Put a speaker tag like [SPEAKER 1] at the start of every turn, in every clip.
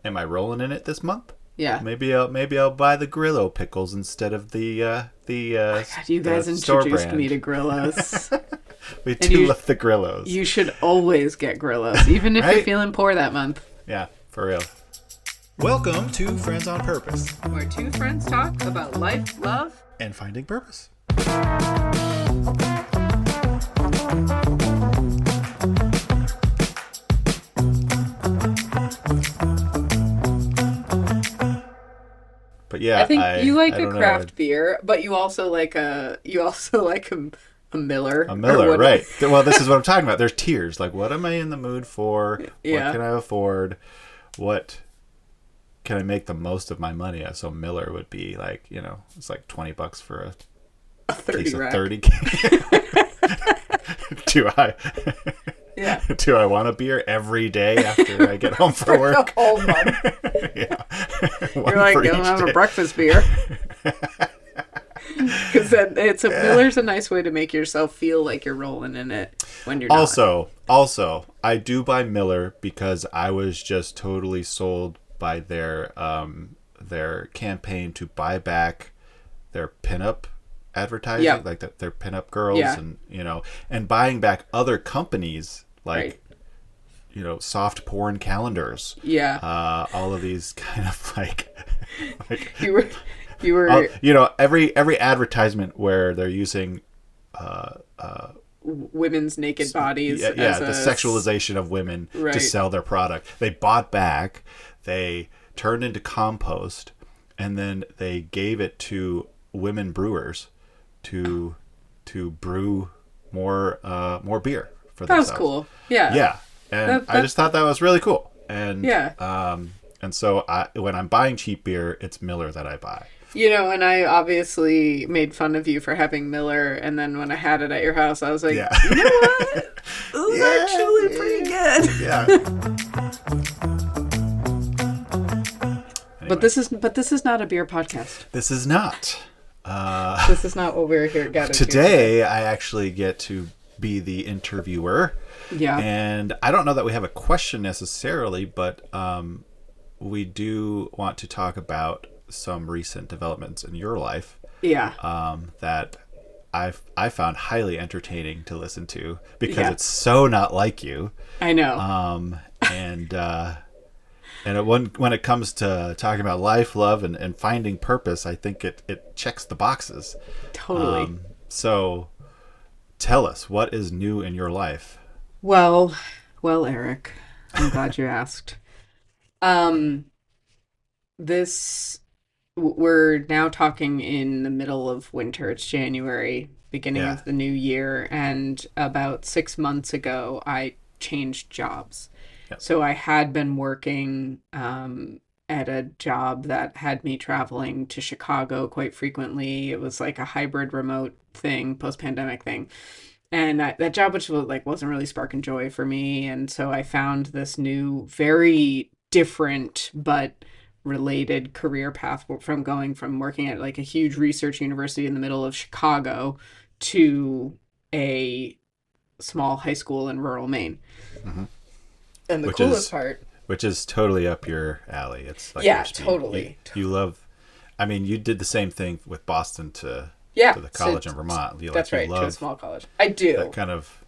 [SPEAKER 1] am I rolling in it this month?
[SPEAKER 2] Yeah.
[SPEAKER 1] Maybe I'll buy the Grillo pickles instead of the
[SPEAKER 2] God, you guys
[SPEAKER 1] store
[SPEAKER 2] introduced
[SPEAKER 1] brand.
[SPEAKER 2] me to Grillos.
[SPEAKER 1] We
[SPEAKER 2] And
[SPEAKER 1] do love the Grillos.
[SPEAKER 2] You should always get Grillos, even if you're
[SPEAKER 1] Right?
[SPEAKER 2] feeling poor that month.
[SPEAKER 1] Yeah, for real. Welcome to Friends on Purpose
[SPEAKER 2] Where two friends talk about life, love,
[SPEAKER 1] and finding purpose. But yeah,
[SPEAKER 2] I think you like
[SPEAKER 1] I
[SPEAKER 2] a
[SPEAKER 1] don't know.
[SPEAKER 2] craft beer, but you also like a Miller.
[SPEAKER 1] A
[SPEAKER 2] or
[SPEAKER 1] Miller,
[SPEAKER 2] what-
[SPEAKER 1] right. Well, this is what I'm talking about. There's tiers. Like, what am I in the mood for?
[SPEAKER 2] Yeah.
[SPEAKER 1] What can I afford? What can I make the most of my money at? So Miller would be like, it's like $20 for
[SPEAKER 2] A 30
[SPEAKER 1] case of
[SPEAKER 2] rack.
[SPEAKER 1] 30.
[SPEAKER 2] Yeah.
[SPEAKER 1] Do I want a beer every day after I get home from work?
[SPEAKER 2] The whole month.
[SPEAKER 1] Yeah.
[SPEAKER 2] You're like, I'm having a breakfast beer. Because Miller's a nice way to make yourself feel like you're rolling in it when you're not.
[SPEAKER 1] Also, I do buy Miller because I was just totally sold by their campaign to buy back their pinup advertising,
[SPEAKER 2] Yeah.
[SPEAKER 1] like their pinup girls,
[SPEAKER 2] Yeah.
[SPEAKER 1] and buying back other companies like
[SPEAKER 2] Right.
[SPEAKER 1] soft porn calendars.
[SPEAKER 2] Yeah.
[SPEAKER 1] All of these kind of like
[SPEAKER 2] You were
[SPEAKER 1] every advertisement where they're using
[SPEAKER 2] women's naked bodies.
[SPEAKER 1] the
[SPEAKER 2] as
[SPEAKER 1] sexualization of women
[SPEAKER 2] Right.
[SPEAKER 1] to sell their product. They bought back, they turned into compost, and then they gave it to women brewers to brew more beer for
[SPEAKER 2] That was
[SPEAKER 1] themselves.
[SPEAKER 2] cool. Yeah.
[SPEAKER 1] Yeah, and I just thought that was really cool. And
[SPEAKER 2] Yeah.
[SPEAKER 1] and so when I'm buying cheap beer, it's Miller that I buy.
[SPEAKER 2] And I obviously made fun of you for having Miller, and then when I had it at your house, I was like,
[SPEAKER 1] Yeah.
[SPEAKER 2] you know what? It was actually pretty good.
[SPEAKER 1] Yeah.
[SPEAKER 2] But this is not a beer podcast.
[SPEAKER 1] This is not.
[SPEAKER 2] This is not what we're here gathered
[SPEAKER 1] Today, I actually get to be the interviewer.
[SPEAKER 2] Yeah.
[SPEAKER 1] And I don't know that we have a question necessarily, but we do want to talk about some recent developments in your life
[SPEAKER 2] Yeah.
[SPEAKER 1] that I found highly entertaining to listen to because
[SPEAKER 2] Yeah.
[SPEAKER 1] it's so not like you.
[SPEAKER 2] I know.
[SPEAKER 1] When it comes to talking about life, love, and finding purpose, I think it checks the boxes.
[SPEAKER 2] Totally.
[SPEAKER 1] So tell us, what is new in your life?
[SPEAKER 2] Well, Eric, I'm glad you asked. We're now talking in the middle of winter. It's January, beginning
[SPEAKER 1] Yeah.
[SPEAKER 2] of the new year, and about 6 months ago, I changed jobs.
[SPEAKER 1] Yep.
[SPEAKER 2] So I had been working at a job that had me traveling to Chicago quite frequently. It was like a hybrid remote thing, post-pandemic thing. And that job, which wasn't really sparking joy for me. And so I found this new, very different but related career path from going from working at like a huge research university in the middle of Chicago to a small high school in rural Maine.
[SPEAKER 1] Mm-hmm.
[SPEAKER 2] And the coolest part,
[SPEAKER 1] which is totally up your alley. It's like
[SPEAKER 2] yeah,
[SPEAKER 1] your speed.
[SPEAKER 2] totally.
[SPEAKER 1] You love. I mean, you did the same thing with Boston to the college in Vermont.
[SPEAKER 2] That's right, to a small college. I do.
[SPEAKER 1] That kind of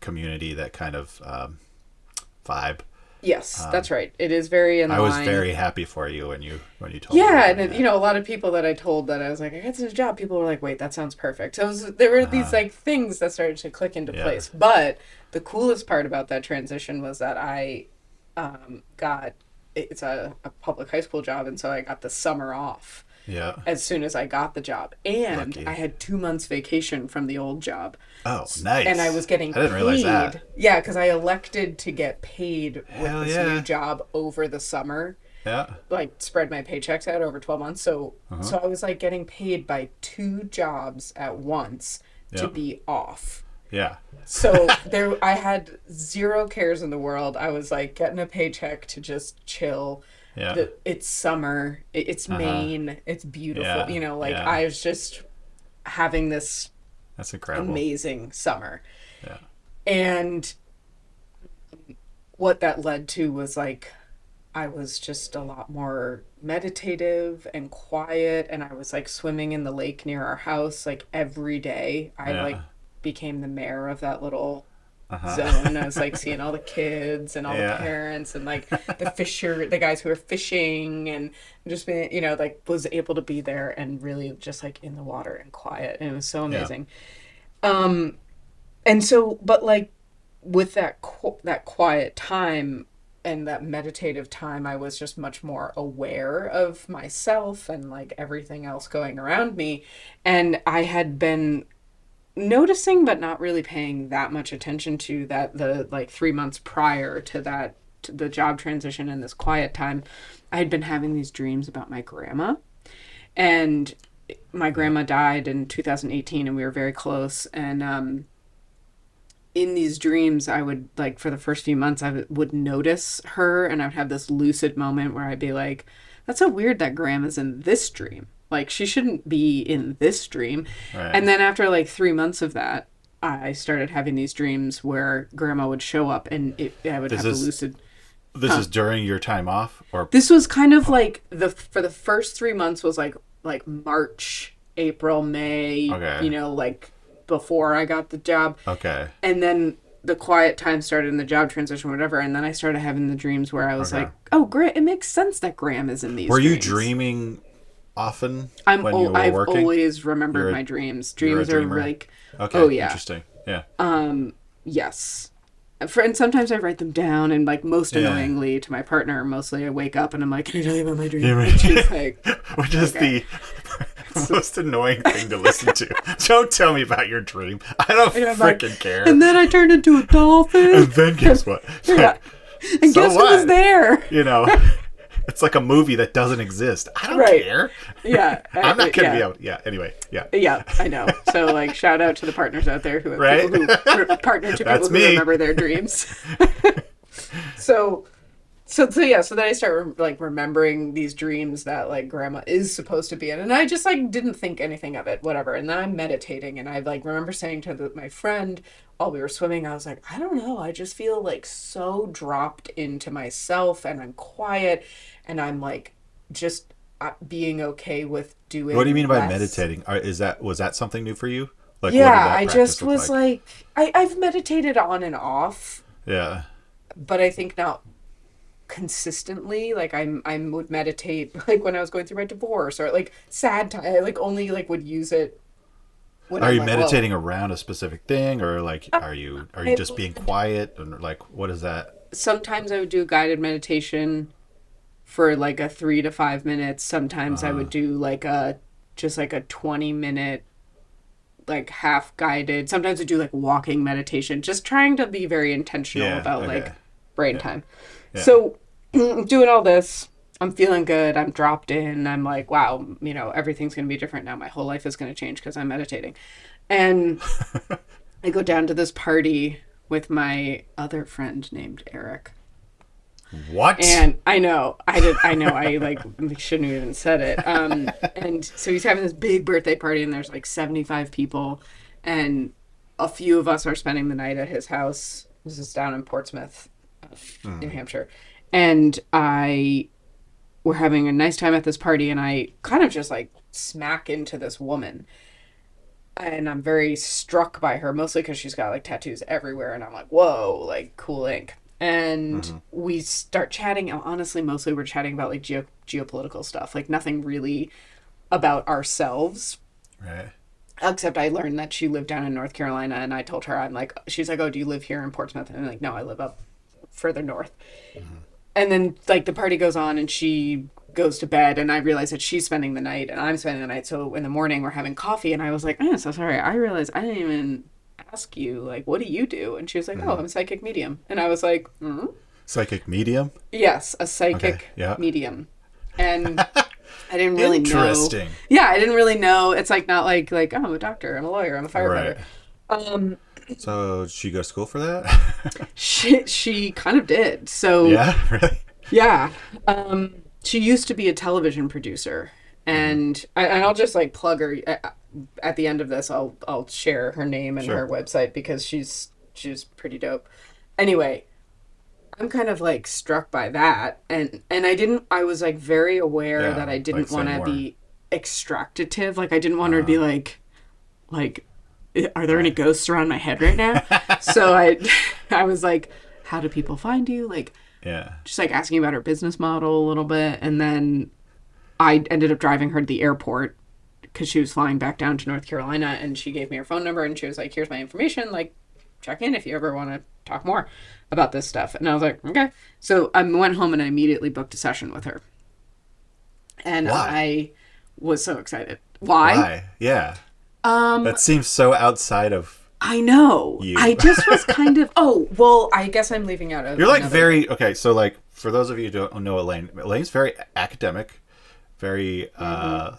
[SPEAKER 1] community, that kind of vibe.
[SPEAKER 2] Yes, that's right. It is very in line.
[SPEAKER 1] I was very happy for you when you told me.
[SPEAKER 2] Yeah, and a lot of people that I told that I was like, I got this job, people were like, wait, that sounds perfect. So there were these like things that started to click into place. But the coolest part about that transition was that I it's a public high school job, and so I got the summer off.
[SPEAKER 1] Yeah.
[SPEAKER 2] As soon as I got the job. And
[SPEAKER 1] Lucky.
[SPEAKER 2] I had 2 months vacation from the old job.
[SPEAKER 1] Oh, nice.
[SPEAKER 2] And I was getting paid.
[SPEAKER 1] I didn't realize that.
[SPEAKER 2] Yeah, because I elected to get paid with
[SPEAKER 1] Hell
[SPEAKER 2] this
[SPEAKER 1] yeah.
[SPEAKER 2] new job over the summer.
[SPEAKER 1] Yeah.
[SPEAKER 2] Like spread my paychecks out over 12 months. So I was like getting paid by 2 jobs at once to be off.
[SPEAKER 1] Yeah.
[SPEAKER 2] So I had zero cares in the world. I was like getting a paycheck to just chill.
[SPEAKER 1] Yeah.
[SPEAKER 2] It's summer. It's Maine. It's beautiful.
[SPEAKER 1] Yeah.
[SPEAKER 2] I was just having this
[SPEAKER 1] That's incredible.
[SPEAKER 2] amazing summer.
[SPEAKER 1] Yeah.
[SPEAKER 2] And what that led to was like I was just a lot more meditative and quiet, and I was like swimming in the lake near our house like every day. I like
[SPEAKER 1] Yeah.
[SPEAKER 2] became the mayor of that little
[SPEAKER 1] Uh-huh.
[SPEAKER 2] zone. I was like seeing all the kids and all the
[SPEAKER 1] Yeah.
[SPEAKER 2] parents and like the guys who were fishing, and just being, like was able to be there and really just like in the water and quiet. And it was so
[SPEAKER 1] Yeah.
[SPEAKER 2] amazing. Um, and so, but like with that quiet time and that meditative time, I was just much more aware of myself and like everything else going around me. And I had been noticing but not really paying that much attention to that the like 3 months prior to that, to the job transition and this quiet time, I had been having these dreams about my grandma. And my
[SPEAKER 1] Yeah.
[SPEAKER 2] grandma died in 2018, and we were very close. And in these dreams, I would like for the first few months, would notice her, and I would have this lucid moment where I'd be like, "That's so weird that Grandma's in this dream. Like she shouldn't be in this dream."
[SPEAKER 1] Right.
[SPEAKER 2] And then after like 3 months of that, I started having these dreams where Grandma would show up, and I would
[SPEAKER 1] This
[SPEAKER 2] have the
[SPEAKER 1] is
[SPEAKER 2] lucid.
[SPEAKER 1] this
[SPEAKER 2] Huh.
[SPEAKER 1] is during your time off or
[SPEAKER 2] This was kind of like the for the first 3 months was like March, April, May.
[SPEAKER 1] okay.
[SPEAKER 2] Like before I got the job,
[SPEAKER 1] Okay.
[SPEAKER 2] and then the quiet time started in the job transition, whatever. And then I started having the dreams where I was
[SPEAKER 1] Okay.
[SPEAKER 2] like, "Oh, great! It makes sense that Graham is in these
[SPEAKER 1] Were you
[SPEAKER 2] dreams."
[SPEAKER 1] dreaming often when you were
[SPEAKER 2] I've
[SPEAKER 1] working?
[SPEAKER 2] always remembered
[SPEAKER 1] You're a
[SPEAKER 2] my dreams.
[SPEAKER 1] you're a
[SPEAKER 2] Dreams are
[SPEAKER 1] dreamer.
[SPEAKER 2] like, oh
[SPEAKER 1] Okay,
[SPEAKER 2] yeah,
[SPEAKER 1] interesting. Yeah.
[SPEAKER 2] yes. And sometimes I write them down, and like most
[SPEAKER 1] Yeah.
[SPEAKER 2] annoyingly to my partner, mostly I wake up and I'm like, "Can I tell you about my dream?"
[SPEAKER 1] Yeah,
[SPEAKER 2] And she's like,
[SPEAKER 1] which is
[SPEAKER 2] "Okay."
[SPEAKER 1] the most annoying thing to listen to. Don't tell me about your dream. I don't
[SPEAKER 2] And I'm like,
[SPEAKER 1] freaking care.
[SPEAKER 2] and then I turned into a dolphin.
[SPEAKER 1] And then guess what? It's
[SPEAKER 2] Yeah.
[SPEAKER 1] like,
[SPEAKER 2] And
[SPEAKER 1] so
[SPEAKER 2] guess who was
[SPEAKER 1] what?
[SPEAKER 2] there?
[SPEAKER 1] You know, it's like a movie that doesn't exist. I don't
[SPEAKER 2] Right.
[SPEAKER 1] care.
[SPEAKER 2] Yeah.
[SPEAKER 1] I'm not gonna be
[SPEAKER 2] Yeah.
[SPEAKER 1] able. Yeah. Anyway. Yeah.
[SPEAKER 2] Yeah, I know. So, like, shout out to the partners out there who
[SPEAKER 1] Right.
[SPEAKER 2] people who partner to
[SPEAKER 1] That's
[SPEAKER 2] people who
[SPEAKER 1] me.
[SPEAKER 2] remember their dreams. So, so yeah. So then I start like remembering these dreams that like Grandma is supposed to be in, and I just like didn't think anything of it, whatever. And then I'm meditating, and I like remember saying to my friend while we were swimming, I was like, I don't know, I just feel like so dropped into myself, and I'm quiet, and I'm like just being okay with
[SPEAKER 1] What do you
[SPEAKER 2] doing
[SPEAKER 1] mean by
[SPEAKER 2] less.
[SPEAKER 1] meditating? Was that something new for you? Like, what did
[SPEAKER 2] Yeah,
[SPEAKER 1] that
[SPEAKER 2] I
[SPEAKER 1] practice
[SPEAKER 2] just
[SPEAKER 1] look
[SPEAKER 2] was
[SPEAKER 1] like?
[SPEAKER 2] like, I've meditated on and off,
[SPEAKER 1] Yeah.
[SPEAKER 2] but I think not consistently. Like I would meditate like when I was going through my divorce or like sad time. I like only like would use it when
[SPEAKER 1] Are
[SPEAKER 2] I'm
[SPEAKER 1] you
[SPEAKER 2] like, whoa.
[SPEAKER 1] meditating around a specific thing, or like are you
[SPEAKER 2] I
[SPEAKER 1] just being
[SPEAKER 2] would,
[SPEAKER 1] quiet, and like what is that?
[SPEAKER 2] sometimes I would do guided meditation for like a 3 to 5 minutes. Sometimes I would do like a just like a 20 minute like half guided. Sometimes I do like walking meditation, just trying to be very intentional
[SPEAKER 1] Yeah.
[SPEAKER 2] about
[SPEAKER 1] Okay.
[SPEAKER 2] like brain
[SPEAKER 1] Yeah.
[SPEAKER 2] time.
[SPEAKER 1] Yeah.
[SPEAKER 2] So doing all this, I'm feeling good. I'm dropped in. I'm like, wow, everything's going to be different now. My whole life is going to change because I'm meditating. And I go down to this party with my other friend named Eric.
[SPEAKER 1] What?
[SPEAKER 2] And I know, I like shouldn't have even said it. And so he's having this big birthday party, and there's like 75 people, and a few of us are spending the night at his house. This is down in Portsmouth, New Hampshire. And we're having a nice time at this party, and I kind of just like smack into this woman. And I'm very struck by her, mostly because she's got like tattoos everywhere. And I'm like, whoa, like cool ink. And we start chatting. Honestly, mostly we're chatting about like geopolitical stuff, like nothing really about ourselves.
[SPEAKER 1] Right.
[SPEAKER 2] Except I learned that she lived down in North Carolina, and I told her, I'm like, she's like, oh, do you live here in Portsmouth? And I'm like, no, I live up further north. And then like the party goes on, and she goes to bed, and I realize that she's spending the night and I'm spending the night. So in the morning we're having coffee, and I was like, oh, so sorry. I realized I didn't even ask you, like, what do you do? And she was like, oh, I'm a psychic medium. And I was like,
[SPEAKER 1] Psychic medium.
[SPEAKER 2] yes, a
[SPEAKER 1] Okay.
[SPEAKER 2] psychic
[SPEAKER 1] Yeah.
[SPEAKER 2] medium. And I didn't really know.
[SPEAKER 1] Interesting.
[SPEAKER 2] Yeah, I didn't really know. It's like not like oh, I'm a doctor, I'm a lawyer, I'm a
[SPEAKER 1] Right.
[SPEAKER 2] firefighter. Um,
[SPEAKER 1] So did she go to school for that?
[SPEAKER 2] she kind of did. So
[SPEAKER 1] Yeah. Really.
[SPEAKER 2] yeah, she used to be a television producer, and I'll just like plug her at the end of this. I'll share her name and her
[SPEAKER 1] Sure.
[SPEAKER 2] website because she's pretty dope. Anyway, I'm kind of like struck by that, and I was like very aware that
[SPEAKER 1] Yeah,
[SPEAKER 2] I
[SPEAKER 1] like
[SPEAKER 2] didn't
[SPEAKER 1] say
[SPEAKER 2] want to
[SPEAKER 1] more.
[SPEAKER 2] be extractative. Like I didn't want her to
[SPEAKER 1] Uh-huh.
[SPEAKER 2] be like, are there any
[SPEAKER 1] Right.
[SPEAKER 2] ghosts around my head right now? So I I was like, how do people find you? Like
[SPEAKER 1] Yeah.
[SPEAKER 2] just like asking about her business model a little bit, and then I ended up driving her to the airport because she was flying back down to North Carolina, and she gave me her phone number and she was like, here's my information, like check in if you ever want to talk more about this stuff. And I was like, okay. So I went home and I immediately booked a session with her, and
[SPEAKER 1] Why?
[SPEAKER 2] I was so excited. Why?
[SPEAKER 1] Why? Yeah.
[SPEAKER 2] um
[SPEAKER 1] That seems so outside of
[SPEAKER 2] I know, I
[SPEAKER 1] you.
[SPEAKER 2] just was kind of, oh well, I guess I'm leaving out
[SPEAKER 1] You're like
[SPEAKER 2] another.
[SPEAKER 1] very okay. So like for those of you who don't know Elaine, Elaine's very academic, very
[SPEAKER 2] Mm-hmm.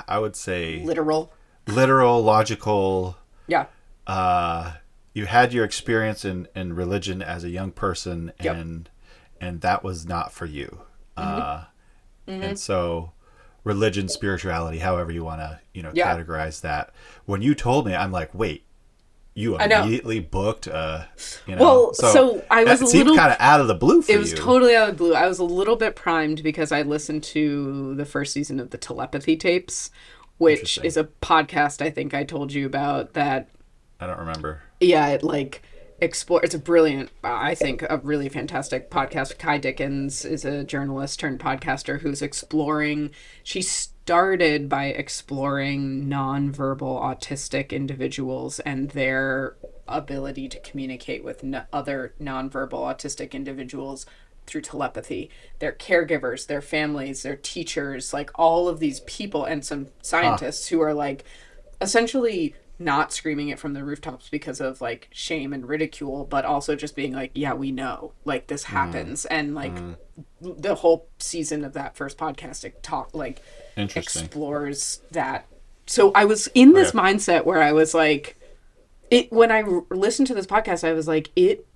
[SPEAKER 1] I would say
[SPEAKER 2] Literal.
[SPEAKER 1] literal, logical.
[SPEAKER 2] Yeah.
[SPEAKER 1] Uh, you had your experience in religion as a young person,
[SPEAKER 2] Yep.
[SPEAKER 1] and that was not for you.
[SPEAKER 2] Mm-hmm.
[SPEAKER 1] Uh,
[SPEAKER 2] Mm-hmm.
[SPEAKER 1] and so religion, spirituality, however you want to
[SPEAKER 2] Yeah.
[SPEAKER 1] categorize that. When you told me, I'm like, wait, you
[SPEAKER 2] I know.
[SPEAKER 1] immediately booked
[SPEAKER 2] Well,
[SPEAKER 1] so
[SPEAKER 2] so I was a
[SPEAKER 1] it seemed
[SPEAKER 2] little,
[SPEAKER 1] kind of out of the blue for
[SPEAKER 2] it was
[SPEAKER 1] you.
[SPEAKER 2] totally out of the blue. I was a little bit primed because I listened to the first season of the Telepathy Tapes, which
[SPEAKER 1] Interesting.
[SPEAKER 2] is a podcast I think I told you about that.
[SPEAKER 1] I don't remember.
[SPEAKER 2] Yeah, it like explore. It's a brilliant, I think, a really fantastic podcast. Kai Dickens is a journalist turned podcaster who's exploring. She started by exploring nonverbal autistic individuals and their ability to communicate with other nonverbal autistic individuals through telepathy. Their caregivers, their families, their teachers, like all of these people, and some
[SPEAKER 1] Huh.
[SPEAKER 2] scientists who are like essentially not screaming it from the rooftops because of like shame and ridicule, but also just being like, yeah, we know, like this
[SPEAKER 1] Mm,
[SPEAKER 2] happens. And like
[SPEAKER 1] mm,
[SPEAKER 2] the whole season of that first podcast talk like
[SPEAKER 1] interesting.
[SPEAKER 2] explores that. So I was in this
[SPEAKER 1] Okay.
[SPEAKER 2] mindset where I was like, it when I listened to this podcast, I was like, it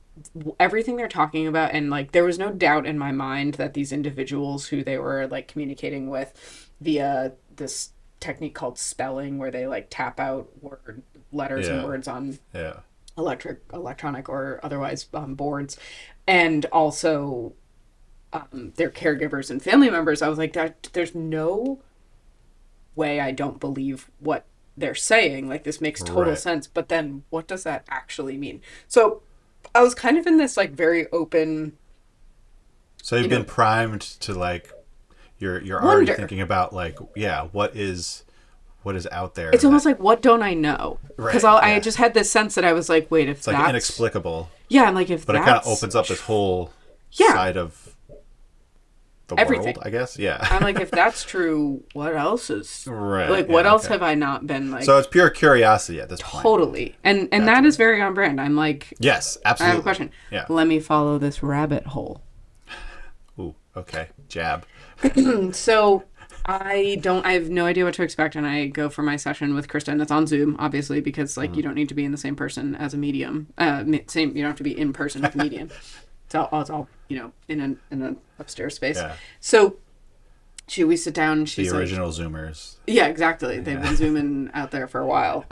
[SPEAKER 2] everything they're talking about, and like there was no doubt in my mind that these individuals who they were like communicating with via this technique called spelling, where they like tap out word letters and
[SPEAKER 1] Yeah.
[SPEAKER 2] words on
[SPEAKER 1] Yeah.
[SPEAKER 2] electronic or otherwise boards, and also their caregivers and family members. I was like, that there's no way I don't believe what they're saying. Like this makes total
[SPEAKER 1] Right.
[SPEAKER 2] sense. But then what does that actually mean? So I was kind of in this like very open,
[SPEAKER 1] So you've
[SPEAKER 2] you
[SPEAKER 1] been
[SPEAKER 2] know,
[SPEAKER 1] primed to like you're already
[SPEAKER 2] wonder.
[SPEAKER 1] thinking about like yeah, what is out there
[SPEAKER 2] It's almost
[SPEAKER 1] that
[SPEAKER 2] like, what don't I know? Because
[SPEAKER 1] right,
[SPEAKER 2] I
[SPEAKER 1] yeah.
[SPEAKER 2] just had this sense that I was like, wait, if
[SPEAKER 1] It's like
[SPEAKER 2] that's,
[SPEAKER 1] inexplicable,
[SPEAKER 2] yeah, I'm like, if
[SPEAKER 1] but it kind of
[SPEAKER 2] that's,
[SPEAKER 1] opens up this whole
[SPEAKER 2] yeah,
[SPEAKER 1] side of the world,
[SPEAKER 2] everything.
[SPEAKER 1] I guess.
[SPEAKER 2] I'm
[SPEAKER 1] Yeah.
[SPEAKER 2] like, if that's true, what else is,
[SPEAKER 1] Right.
[SPEAKER 2] like, what
[SPEAKER 1] Yeah,
[SPEAKER 2] else
[SPEAKER 1] okay.
[SPEAKER 2] have I not been like,
[SPEAKER 1] So it's pure curiosity at this point.
[SPEAKER 2] totally? And that
[SPEAKER 1] Gotcha.
[SPEAKER 2] is very on brand. I'm like,
[SPEAKER 1] Yes,
[SPEAKER 2] I have a
[SPEAKER 1] absolutely.
[SPEAKER 2] question.
[SPEAKER 1] Yeah.
[SPEAKER 2] Let me follow this rabbit hole.
[SPEAKER 1] Ooh, okay. Jab.
[SPEAKER 2] So I have no idea what to expect, and I go for my session with Krista, and it's on Zoom, obviously, because like
[SPEAKER 1] Mm.
[SPEAKER 2] you don't need to be in the same person as a medium. Same, you don't have to be in person with a medium. It's all in an upstairs space.
[SPEAKER 1] Yeah.
[SPEAKER 2] So we sit down.
[SPEAKER 1] The
[SPEAKER 2] She's like,
[SPEAKER 1] original Zoomers.
[SPEAKER 2] yeah, exactly. They've been
[SPEAKER 1] Yeah.
[SPEAKER 2] zooming out there for a while.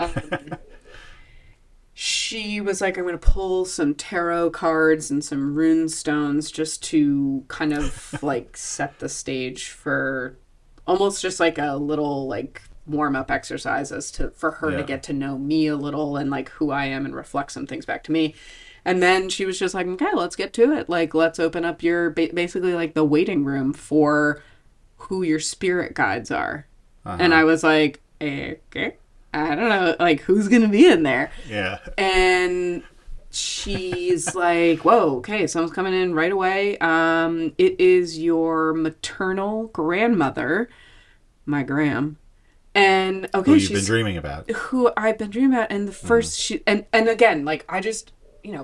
[SPEAKER 2] She was like, I'm going to pull some tarot cards and some rune stones just to kind of like set the stage for almost just like a little like warm up exercise as to for her to
[SPEAKER 1] Yeah.
[SPEAKER 2] get to know me a little and like who I am and reflect some things back to me. And then she was just like, okay, let's get to it. Like, let's open up your basically like the waiting room for who your spirit guides are. And
[SPEAKER 1] Uh-huh.
[SPEAKER 2] I was like, okay, I don't know, like who's gonna be in there?
[SPEAKER 1] Yeah.
[SPEAKER 2] And she's like, whoa, okay, someone's coming in right away. It is your maternal grandmother, my gram. And
[SPEAKER 1] Who
[SPEAKER 2] okay,
[SPEAKER 1] you've been
[SPEAKER 2] she's
[SPEAKER 1] dreaming about.
[SPEAKER 2] who I've been dreaming about. And the
[SPEAKER 1] Mm.
[SPEAKER 2] first and again, like I just,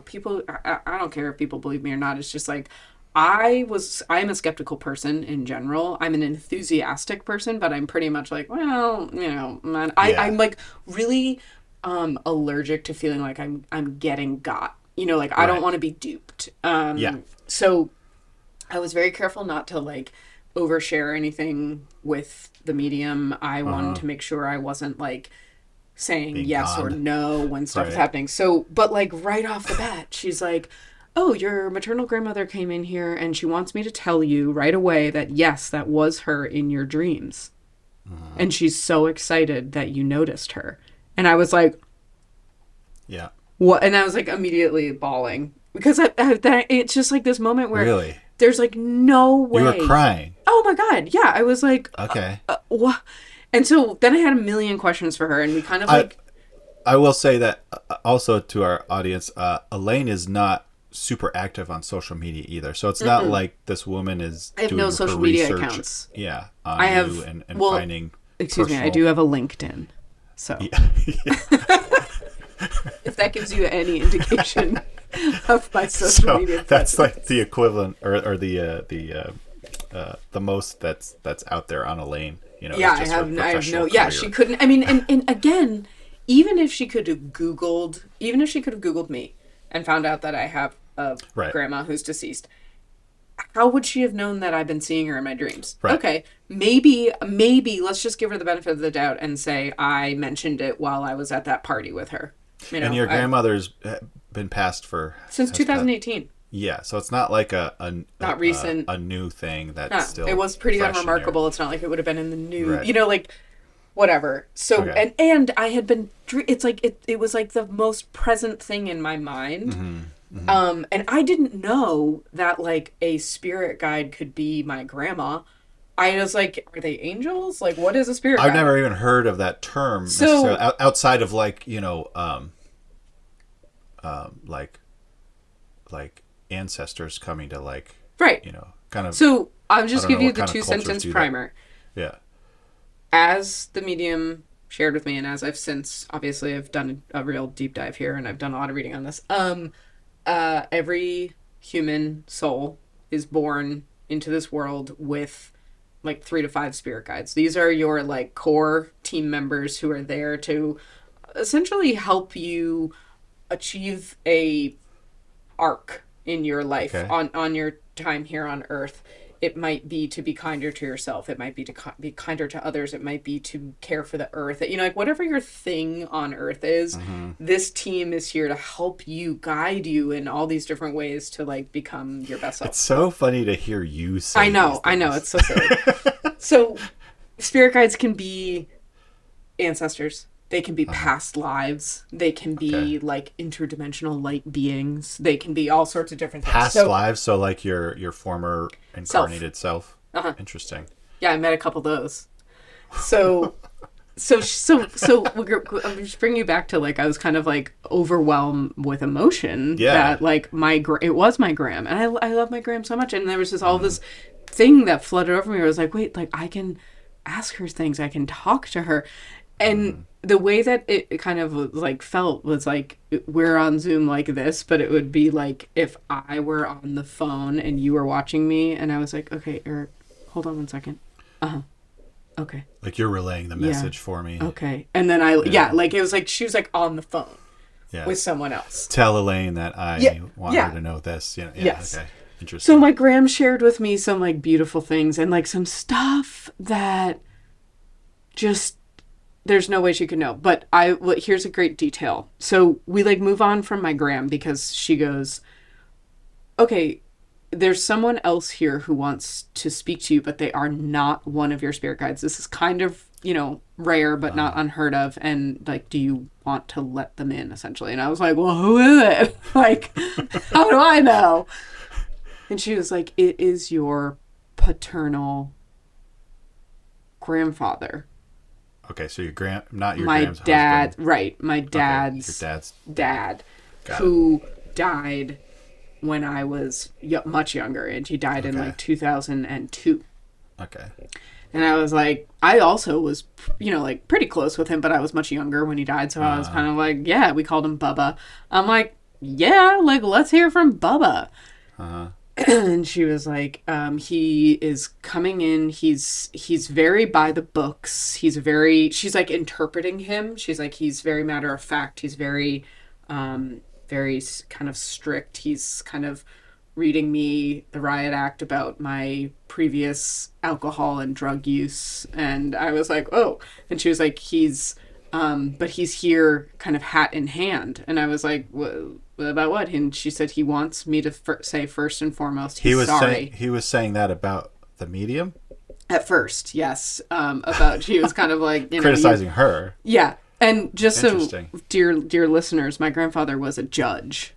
[SPEAKER 2] people, I don't care if people believe me or not. It's just like I'm a skeptical person in general. I'm an enthusiastic person, but I'm pretty much like, well, man,
[SPEAKER 1] Yeah.
[SPEAKER 2] I'm like really allergic to feeling like I'm getting got. Like I don't
[SPEAKER 1] Right.
[SPEAKER 2] want to be duped.
[SPEAKER 1] Yeah.
[SPEAKER 2] So I was very careful not to like overshare anything with the medium. I wanted
[SPEAKER 1] Uh-huh.
[SPEAKER 2] to make sure I wasn't like saying
[SPEAKER 1] Being
[SPEAKER 2] yes or
[SPEAKER 1] conned.
[SPEAKER 2] no when stuff was
[SPEAKER 1] Right.
[SPEAKER 2] happening. So, but like right off the bat, she's like, oh, your maternal grandmother came in here and she wants me to tell you right away that yes, that was her in your dreams.
[SPEAKER 1] Uh-huh.
[SPEAKER 2] And she's so excited that you noticed her. And I was like,
[SPEAKER 1] Yeah.
[SPEAKER 2] what? And I was like immediately bawling because it's just like this moment where
[SPEAKER 1] Really?
[SPEAKER 2] there's like no
[SPEAKER 1] You were
[SPEAKER 2] way.
[SPEAKER 1] crying.
[SPEAKER 2] Oh my God. Yeah. I was like,
[SPEAKER 1] Okay.
[SPEAKER 2] what? And so then I had a million questions for her and we kind of like,
[SPEAKER 1] I will say that also to our audience, Elaine is not super active on social media either. So it's not like this woman is
[SPEAKER 2] I have
[SPEAKER 1] doing
[SPEAKER 2] no
[SPEAKER 1] her
[SPEAKER 2] social media
[SPEAKER 1] research,
[SPEAKER 2] accounts.
[SPEAKER 1] yeah, on
[SPEAKER 2] I
[SPEAKER 1] you
[SPEAKER 2] have,
[SPEAKER 1] and
[SPEAKER 2] well,
[SPEAKER 1] finding
[SPEAKER 2] excuse me, I
[SPEAKER 1] personal.
[SPEAKER 2] do have a LinkedIn. So
[SPEAKER 1] Yeah.
[SPEAKER 2] if that gives you any indication of my social
[SPEAKER 1] So
[SPEAKER 2] media
[SPEAKER 1] that's
[SPEAKER 2] presence.
[SPEAKER 1] like the equivalent or the most that's out there on Elaine. You know,
[SPEAKER 2] Yeah,
[SPEAKER 1] is just her
[SPEAKER 2] I have no,
[SPEAKER 1] professional
[SPEAKER 2] yeah,
[SPEAKER 1] career.
[SPEAKER 2] she couldn't, I mean, and again, even if she could have Googled me and found out that I have a
[SPEAKER 1] Right.
[SPEAKER 2] grandma who's deceased, how would she have known that I've been seeing her in my dreams?
[SPEAKER 1] Right.
[SPEAKER 2] Okay, maybe let's just give her the benefit of the doubt and say I mentioned it while I was at that party with her. You know,
[SPEAKER 1] And your grandmother's been passed for
[SPEAKER 2] since
[SPEAKER 1] has passed.
[SPEAKER 2] 2018.
[SPEAKER 1] Yeah, so it's not like
[SPEAKER 2] Not recent.
[SPEAKER 1] a new thing that's
[SPEAKER 2] No,
[SPEAKER 1] still
[SPEAKER 2] it was pretty
[SPEAKER 1] fresh in there.
[SPEAKER 2] unremarkable. It's not like it would have been in the news.
[SPEAKER 1] Right.
[SPEAKER 2] You know, like whatever. So
[SPEAKER 1] Okay.
[SPEAKER 2] and I had been. It's like it was like the most present thing in my mind. And I didn't know that like a spirit guide could be my grandma. I was like, are they angels? Like, what is a spirit
[SPEAKER 1] I've
[SPEAKER 2] guide?
[SPEAKER 1] never even heard of that term
[SPEAKER 2] So-
[SPEAKER 1] necessarily outside of like like ancestors coming to like
[SPEAKER 2] Right.
[SPEAKER 1] kind of
[SPEAKER 2] So I'll just
[SPEAKER 1] I don't
[SPEAKER 2] give
[SPEAKER 1] know
[SPEAKER 2] you
[SPEAKER 1] what
[SPEAKER 2] the
[SPEAKER 1] kind of
[SPEAKER 2] two
[SPEAKER 1] cultures
[SPEAKER 2] sentence
[SPEAKER 1] do that.
[SPEAKER 2] primer.
[SPEAKER 1] yeah
[SPEAKER 2] As the medium shared with me, and as I've since obviously I've done a real deep dive here, and I've done a lot of reading on this. Every human soul is born into this world with like 3 to 5 spirit guides. These are your like core team members who are there to essentially help you achieve a arc in your life
[SPEAKER 1] Okay.
[SPEAKER 2] on your time here on earth. It might be to be kinder to yourself. It might be to be kinder to others. It might be to care for the earth. You know, like whatever your thing on earth is, this team is here to help you, guide you in all these different ways to like become your best self.
[SPEAKER 1] it's so funny to hear you say
[SPEAKER 2] I know,
[SPEAKER 1] these
[SPEAKER 2] it's so silly. So, spirit guides can be ancestors. They can be past lives. They can be
[SPEAKER 1] Okay.
[SPEAKER 2] like interdimensional light beings. They can be all sorts of different things.
[SPEAKER 1] past
[SPEAKER 2] So,
[SPEAKER 1] lives, so like your former incarnated self. Interesting.
[SPEAKER 2] yeah, I met a couple of those. So, I'm just bringing you back to like I was kind of like overwhelmed with emotion
[SPEAKER 1] Yeah.
[SPEAKER 2] that like it was my gram, and I love my gram so much, and there was just all this thing that flooded over me. I was like, wait, like I can ask her things, I can talk to her, and the way that it kind of like felt was like we're on Zoom like this, but it would be like if I were on the phone and you were watching me, and I was like, okay, Eric, hold on one second. Okay.
[SPEAKER 1] Like you're relaying the message for me.
[SPEAKER 2] Okay. And then like it was like she was like on the phone
[SPEAKER 1] Yeah.
[SPEAKER 2] with someone else.
[SPEAKER 1] Tell Elaine that I
[SPEAKER 2] Yeah.
[SPEAKER 1] want
[SPEAKER 2] Yeah.
[SPEAKER 1] her to know this. Yeah.
[SPEAKER 2] Yes.
[SPEAKER 1] Okay. Interesting.
[SPEAKER 2] So my gram shared with me some like beautiful things and like some stuff that just there's no way she could know. But here's a great detail. So we like move on from my gram because she goes, okay, there's someone else here who wants to speak to you, but they are not one of your spirit guides. This is kind of, rare, but not unheard of. And like, do you want to let them in essentially? And I was like, well, who is it? Like, how do I know? And she was like, it is your paternal grandfather.
[SPEAKER 1] Okay, so not your
[SPEAKER 2] My
[SPEAKER 1] grand's
[SPEAKER 2] dad,
[SPEAKER 1] husband.
[SPEAKER 2] right. My
[SPEAKER 1] Okay,
[SPEAKER 2] dad's
[SPEAKER 1] your dad's
[SPEAKER 2] dad,
[SPEAKER 1] Got
[SPEAKER 2] who died when I was much younger, and he died in
[SPEAKER 1] Okay.
[SPEAKER 2] like 2002.
[SPEAKER 1] Okay.
[SPEAKER 2] And I was like, I also was, like pretty close with him, but I was much younger when he died. So I was kind of like, yeah, we called him Bubba. I'm like, yeah, like let's hear from Bubba. And she was like, he is coming in. He's very by the books. She's like interpreting him. She's like, he's very matter of fact. He's very, very kind of strict. He's kind of reading me the riot act about my previous alcohol and drug use. And I was like, oh. And she was like, but he's here kind of hat in hand. And I was like, About what? And she said he wants me to say first and foremost he's sorry.
[SPEAKER 1] He was saying that about the medium,
[SPEAKER 2] At first, yes. About He was kind of like,
[SPEAKER 1] criticizing her.
[SPEAKER 2] yeah. And just so,
[SPEAKER 1] Interesting.
[SPEAKER 2] dear listeners, my grandfather was a judge.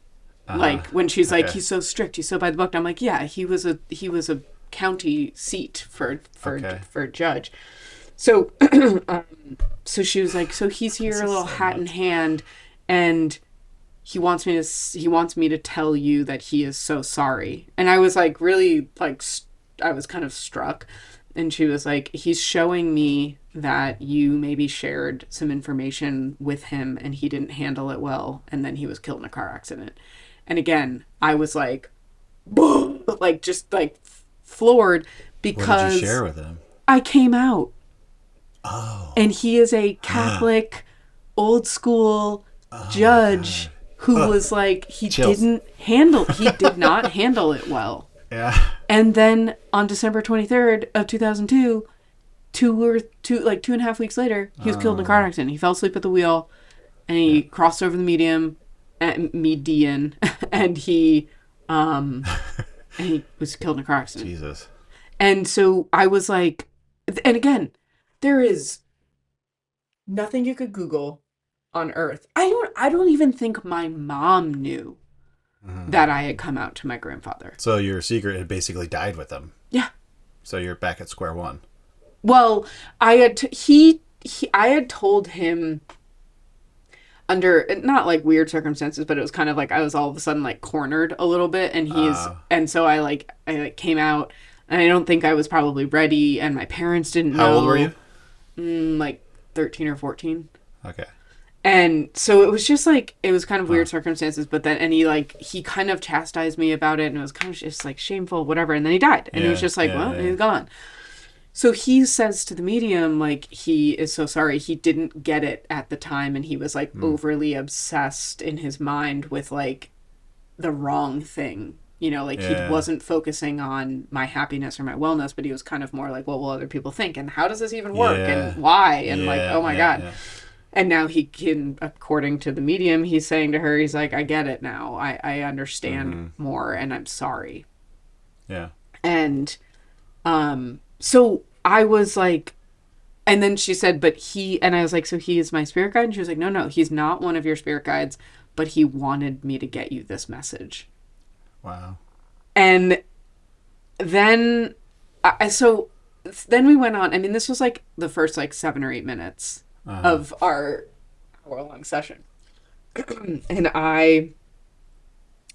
[SPEAKER 2] Like when she's like,
[SPEAKER 1] Okay.
[SPEAKER 2] he's so strict, he's so by the book. I'm like, yeah, he was a county seat
[SPEAKER 1] Okay.
[SPEAKER 2] for a judge. So so she was like, so he's here, a little hat in hand, and he wants me to tell you that he is so sorry. And I was like, really, like, I was kind of struck. And she was like, he's showing me that you maybe shared some information with him and he didn't handle it well, and then he was killed in a car accident. And again, I was like, like, just like floored
[SPEAKER 1] What did you
[SPEAKER 2] because
[SPEAKER 1] share with him?
[SPEAKER 2] I came out.
[SPEAKER 1] Oh.
[SPEAKER 2] And he is a Catholic, old school judge who was like,
[SPEAKER 1] Chills.
[SPEAKER 2] he did not handle it well.
[SPEAKER 1] Yeah.
[SPEAKER 2] And then on December 23rd of 2002, 2.5 weeks later, he was killed in a car accident. He fell asleep at the wheel and he crossed over the median, and he was killed in a car accident.
[SPEAKER 1] Jesus.
[SPEAKER 2] And so I was like, and again, there is nothing you could Google on earth. I don't even think my mom knew that I had come out to my grandfather.
[SPEAKER 1] So your secret had basically died with him.
[SPEAKER 2] Yeah.
[SPEAKER 1] So you're back at square one.
[SPEAKER 2] Well, I had told him under not like weird circumstances, but it was kind of like I was all of a sudden like cornered a little bit, and so I came out, and I don't think I was probably ready, and my parents didn't know.
[SPEAKER 1] How old were you?
[SPEAKER 2] Like 13 or 14.
[SPEAKER 1] Okay.
[SPEAKER 2] And so it was just like, it was kind of weird circumstances, but then, and he kind of chastised me about it, and it was kind of just like shameful, whatever. And then he died, and he was just like, he's gone. So he says to the medium, like, he is so sorry. He didn't get it at the time, and he was like overly obsessed in his mind with like the wrong thing. Like he wasn't focusing on my happiness or my wellness, but he was kind of more like, what will other people think? And how does this even work? And why? And like, oh my God. Yeah. And now he can, according to the medium, he's saying to her, he's like, I get it now. I understand more, and I'm sorry.
[SPEAKER 1] Yeah.
[SPEAKER 2] And so I was like, and then she said, and I was like, so he is my spirit guide? And she was like, no, he's not one of your spirit guides, but he wanted me to get you this message.
[SPEAKER 1] Wow. And
[SPEAKER 2] then, so then we went on. I mean, this was like the first like 7 or 8 minutes of our hour-long session. And I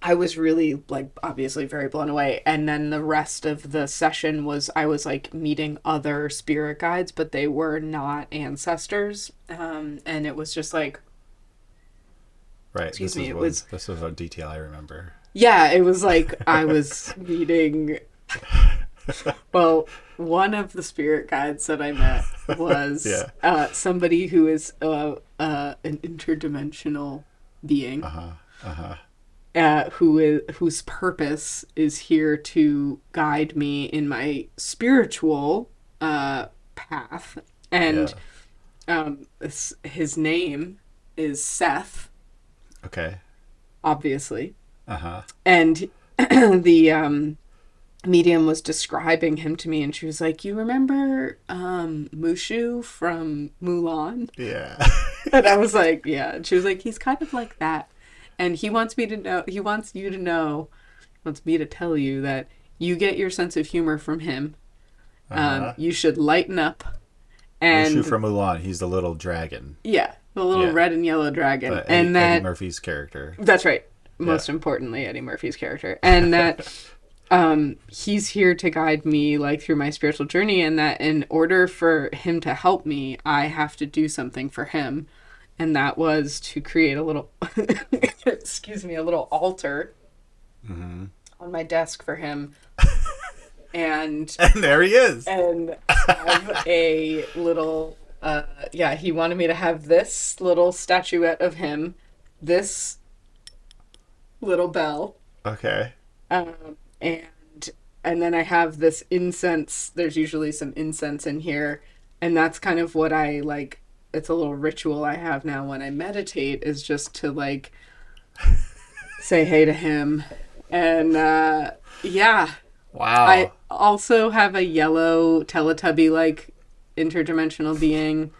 [SPEAKER 2] was really like obviously very blown away. And then the rest of the session was, I was like meeting other spirit guides, but they were not ancestors. And it was just like,
[SPEAKER 1] right.
[SPEAKER 2] Excuse me.
[SPEAKER 1] This was a detail I remember.
[SPEAKER 2] Yeah, it was like I was meeting. Well, one of the spirit guides that I met was somebody who is an interdimensional being, whose purpose is here to guide me in my spiritual path, and his name is Seth.
[SPEAKER 1] Okay.
[SPEAKER 2] Obviously. And the medium was describing him to me, and she was like, you remember Mushu from Mulan?
[SPEAKER 1] Yeah.
[SPEAKER 2] And I was like, yeah. And she was like, he's kind of like that, and he wants me to tell you that you get your sense of humor from him. You should lighten up. And
[SPEAKER 1] Mushu from Mulan, he's the little dragon.
[SPEAKER 2] Yeah, the little red and yellow dragon.
[SPEAKER 1] Eddie Murphy's character.
[SPEAKER 2] That's right. Most importantly, Eddie Murphy's character. And that he's here to guide me like through my spiritual journey, and that in order for him to help me, I have to do something for him. And that was to create a little a little altar on my desk for him. And
[SPEAKER 1] there he is.
[SPEAKER 2] And have a little he wanted me to have this little statuette of him, this little bell.
[SPEAKER 1] Okay.
[SPEAKER 2] And then I have this incense. There's usually some incense in here, and that's kind of what I like. It's a little ritual I have now when I meditate, is just to like say hey to him. And yeah, I
[SPEAKER 1] Wow.
[SPEAKER 2] also have a yellow Teletubby like interdimensional being.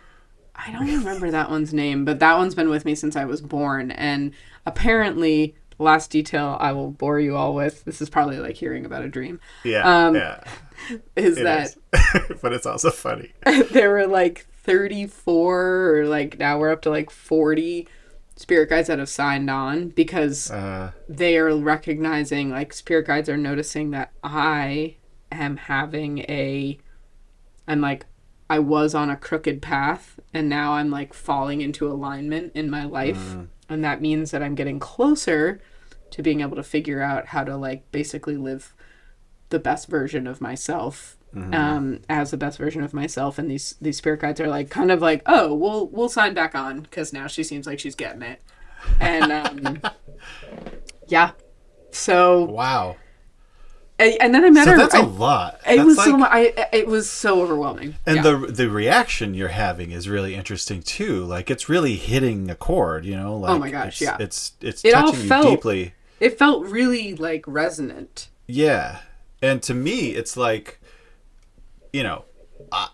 [SPEAKER 2] I don't remember that one's name, but that one's been with me since I was born. And apparently, the last detail I will bore you all with, this is probably like hearing about a dream,
[SPEAKER 1] Yeah,
[SPEAKER 2] um,
[SPEAKER 1] yeah,
[SPEAKER 2] is
[SPEAKER 1] it
[SPEAKER 2] that
[SPEAKER 1] is. But it's also funny.
[SPEAKER 2] there were like 34, or like now we're up to like 40 spirit guides that have signed on because
[SPEAKER 1] Uh,
[SPEAKER 2] they are recognizing, like, spirit guides are noticing that I am having I'm like, I was on a crooked path and now I'm like falling into alignment in my life.
[SPEAKER 1] mm,
[SPEAKER 2] And that means that I'm getting closer to being able to figure out how to like basically live the best version of myself,
[SPEAKER 1] mm.
[SPEAKER 2] as the best version of myself. And these spirit guides are like kind of like, oh, we'll sign back on because now she seems like she's getting it. And yeah, so
[SPEAKER 1] Wow.
[SPEAKER 2] and then I met
[SPEAKER 1] So
[SPEAKER 2] her.
[SPEAKER 1] that's a lot.
[SPEAKER 2] It
[SPEAKER 1] That's
[SPEAKER 2] was so
[SPEAKER 1] like,
[SPEAKER 2] much. It was so overwhelming.
[SPEAKER 1] and
[SPEAKER 2] Yeah.
[SPEAKER 1] the reaction you're having is really interesting too. Like it's really hitting a chord, you know.
[SPEAKER 2] Oh my
[SPEAKER 1] Like
[SPEAKER 2] gosh. Yeah.
[SPEAKER 1] it's
[SPEAKER 2] It all
[SPEAKER 1] touching you
[SPEAKER 2] felt.
[SPEAKER 1] deeply.
[SPEAKER 2] It felt really like resonant.
[SPEAKER 1] Yeah, and to me, it's like, you know,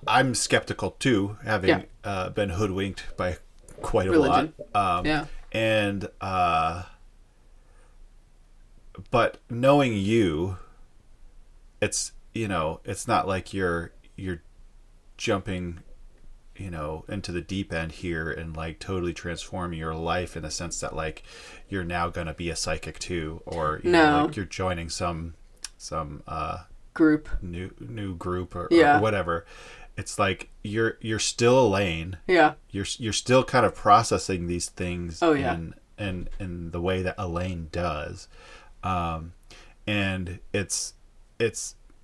[SPEAKER 1] I'm skeptical too,
[SPEAKER 2] Yeah.
[SPEAKER 1] having been hoodwinked by quite a lot.
[SPEAKER 2] Religion. Yeah.
[SPEAKER 1] And but knowing you, it's, you know, it's not like you're jumping, you know, into the deep end here and like totally transforming your life in the sense that like you're now gonna be a psychic too, or you know,
[SPEAKER 2] No.
[SPEAKER 1] like you're joining some
[SPEAKER 2] Group.
[SPEAKER 1] new group, or
[SPEAKER 2] Yeah.
[SPEAKER 1] whatever. It's like you're still Elaine.
[SPEAKER 2] Yeah.
[SPEAKER 1] You're still kind of processing these things
[SPEAKER 2] Oh yeah.
[SPEAKER 1] in the way that Elaine does, um, and it's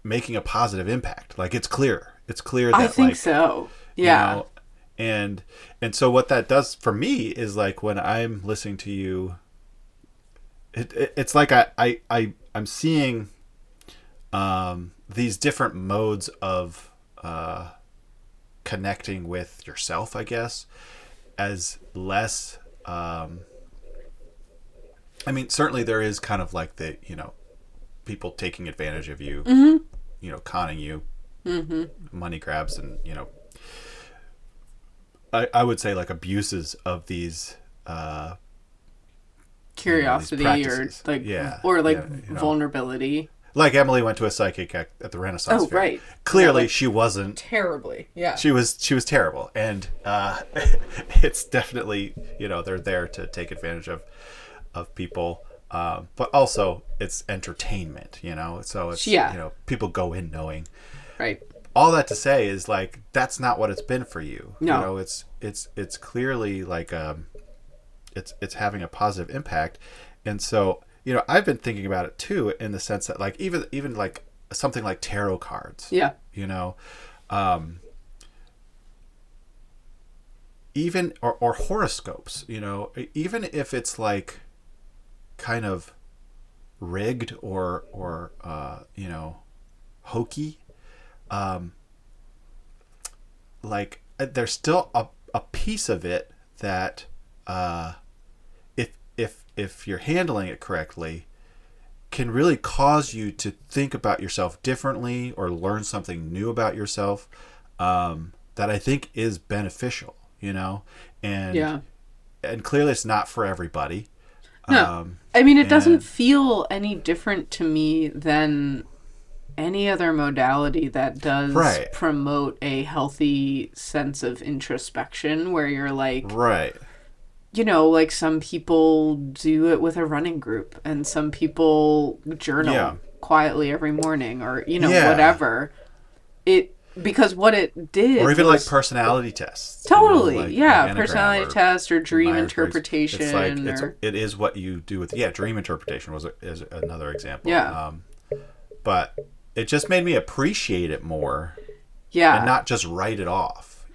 [SPEAKER 1] making a positive impact. Like it's clear
[SPEAKER 2] I
[SPEAKER 1] that
[SPEAKER 2] think
[SPEAKER 1] like,
[SPEAKER 2] so.
[SPEAKER 1] you
[SPEAKER 2] Yeah.
[SPEAKER 1] know, and so what that does for me is like when I'm listening to you, it's like I'm seeing these different modes of connecting with yourself, I guess, as less. I mean, certainly there is kind of like the, you know, people taking advantage of you,
[SPEAKER 2] Mm-hmm.
[SPEAKER 1] you know, conning you,
[SPEAKER 2] Mm-hmm.
[SPEAKER 1] money grabs, and you know, I would say like abuses of these, you know, these
[SPEAKER 2] Curiosity or
[SPEAKER 1] practices.
[SPEAKER 2] like
[SPEAKER 1] Yeah,
[SPEAKER 2] or
[SPEAKER 1] you know,
[SPEAKER 2] vulnerability.
[SPEAKER 1] like Emily went to a psychic at the Renaissance
[SPEAKER 2] Oh
[SPEAKER 1] Fair.
[SPEAKER 2] right. Yeah.
[SPEAKER 1] Clearly,
[SPEAKER 2] Like
[SPEAKER 1] she wasn't.
[SPEAKER 2] terribly. Yeah.
[SPEAKER 1] She was terrible, and it's definitely, you know, they're there to take advantage of people, but also it's entertainment, you know. So it's,
[SPEAKER 2] Yeah.
[SPEAKER 1] you know, people go in knowing.
[SPEAKER 2] Right.
[SPEAKER 1] All that to say is like that's not what it's been for you. You
[SPEAKER 2] No.
[SPEAKER 1] know, it's clearly like it's having a positive impact, and so, you know, I've been thinking about it too in the sense that like even like something like tarot cards,
[SPEAKER 2] Yeah.
[SPEAKER 1] you know, um, even or horoscopes, you know, even if it's like kind of rigged or you know, hokey, um, like there's still a piece of it that if you're handling it correctly can really cause you to think about yourself differently or learn something new about yourself, that I think is beneficial, you know, and
[SPEAKER 2] Yeah.
[SPEAKER 1] and clearly it's not for everybody.
[SPEAKER 2] No.
[SPEAKER 1] um,
[SPEAKER 2] I mean, it doesn't
[SPEAKER 1] and
[SPEAKER 2] feel any different to me than any other modality that does
[SPEAKER 1] right,
[SPEAKER 2] promote a healthy sense of introspection where you're like,
[SPEAKER 1] right,
[SPEAKER 2] like some people do it with a running group and some people
[SPEAKER 1] yeah,
[SPEAKER 2] journal quietly every morning or,
[SPEAKER 1] yeah,
[SPEAKER 2] whatever. It because what it
[SPEAKER 1] or
[SPEAKER 2] did
[SPEAKER 1] even like
[SPEAKER 2] was
[SPEAKER 1] personality tests, you know,
[SPEAKER 2] totally,
[SPEAKER 1] like
[SPEAKER 2] yeah,
[SPEAKER 1] Enneagram
[SPEAKER 2] personality
[SPEAKER 1] or
[SPEAKER 2] test or dream
[SPEAKER 1] Myers-Briggs. It's like
[SPEAKER 2] interpretation or
[SPEAKER 1] it is what you do with, yeah, dream interpretation is another example.
[SPEAKER 2] yeah.
[SPEAKER 1] But it just made me appreciate it more and
[SPEAKER 2] Yeah.
[SPEAKER 1] not just write it off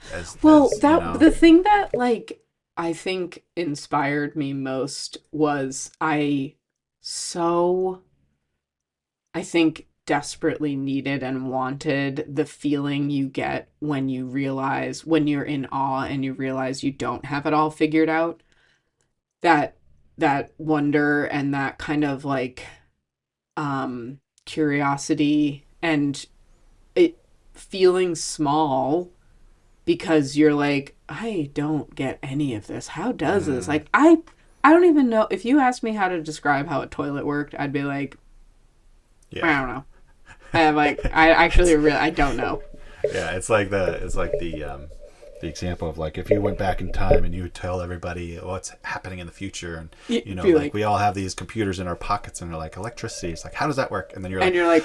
[SPEAKER 2] Well,
[SPEAKER 1] as you
[SPEAKER 2] that
[SPEAKER 1] know.
[SPEAKER 2] the thing that like I think inspired me most was so I think desperately needed and wanted the feeling you get when you realize when you're in awe and you realize you don't have it all figured out. That that wonder and that kind of like curiosity and it feeling small because you're like, I don't get any of this. How does this?
[SPEAKER 1] Mm,
[SPEAKER 2] Like I don't even know. If you asked me how to describe how a toilet worked, I'd be like,
[SPEAKER 1] yeah.
[SPEAKER 2] I don't know. I'm like, I actually really I don't know.
[SPEAKER 1] Yeah, the example of like if you went back in time and you would tell everybody what's happening in the future, and
[SPEAKER 2] You'd be
[SPEAKER 1] like
[SPEAKER 2] like,
[SPEAKER 1] we all have these computers in our pockets and they're like electricity. It's like, how does that work? And then you're
[SPEAKER 2] and
[SPEAKER 1] like,
[SPEAKER 2] you're like,